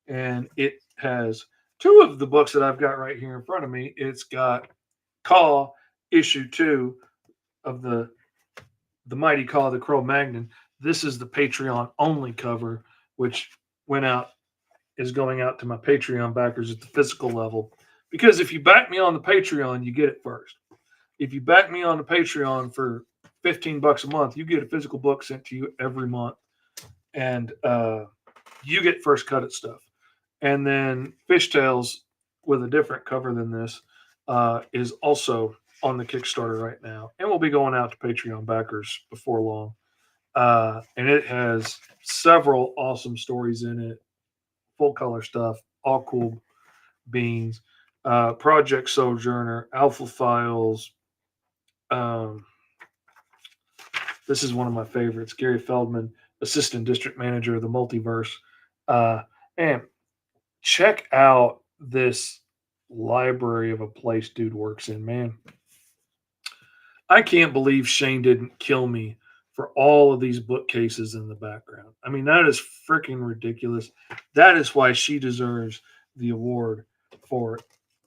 and it has two of the books that I've got right here in front of me. It's got KAAW issue 2 of the Mighty KAAW, the Cro-Magnon. This is the Patreon only cover, which is going out to my Patreon backers at the physical level. Because if you back me on the Patreon, you get it first. If you back me on the Patreon for $15 a month, you get a physical book sent to you every month, and you get first cut at stuff. And then FishTales, with a different cover than this, is also on the Kickstarter right now, and will be going out to Patreon backers before long. And it has several awesome stories in it, full color stuff, all cool beans. Project Sojourner, Alpha Files. This is one of my favorites. Gary Feldman, Assistant District Manager of the Multiverse. And check out this library of a place dude works in, man. I can't believe Shane didn't kill me for all of these bookcases in the background. I mean, that is freaking ridiculous. That is why she deserves the award for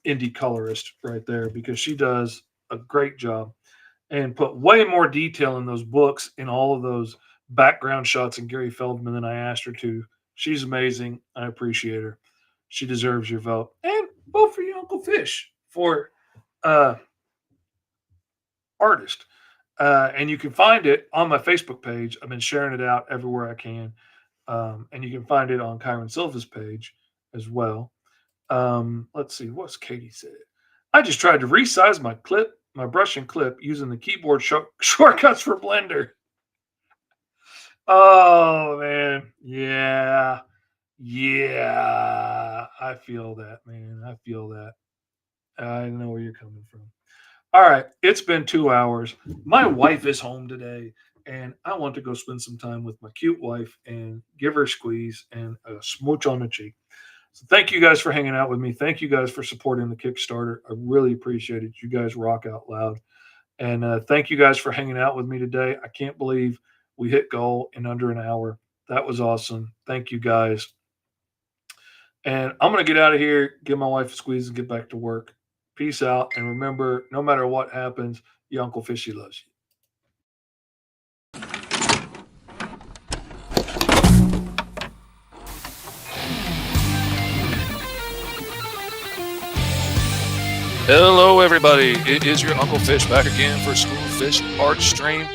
indie colorist right there, because she does a great job and put way more detail in those books and all of those background shots in Gary Feldman than I asked her to. She's amazing. I appreciate her. She deserves your vote. And vote for your Uncle Fish for artist. And you can find it on my Facebook page. I've been sharing it out everywhere I can. And you can find it on Kyron Silva's page as well. Let's see, what's Katie said? I just tried to resize my brush and clip using the keyboard shortcuts for Blender. Oh man, yeah. I feel that, man. I feel that. I know where you're coming from. All right, it's been 2 hours. My wife is home today, and I want to go spend some time with my cute wife and give her a squeeze and a smooch on the cheek. So thank you guys for hanging out with me. Thank you guys for supporting the Kickstarter. I really appreciate it. You guys rock out loud. And thank you guys for hanging out with me today. I can't believe we hit goal in under an hour. That was awesome. Thank you guys. And I'm going to get out of here, give my wife a squeeze, and get back to work. Peace out. And remember, no matter what happens, your Uncle Fishy loves you. Hello, everybody. It is your Uncle Fish back again for School of Fish Art Stream.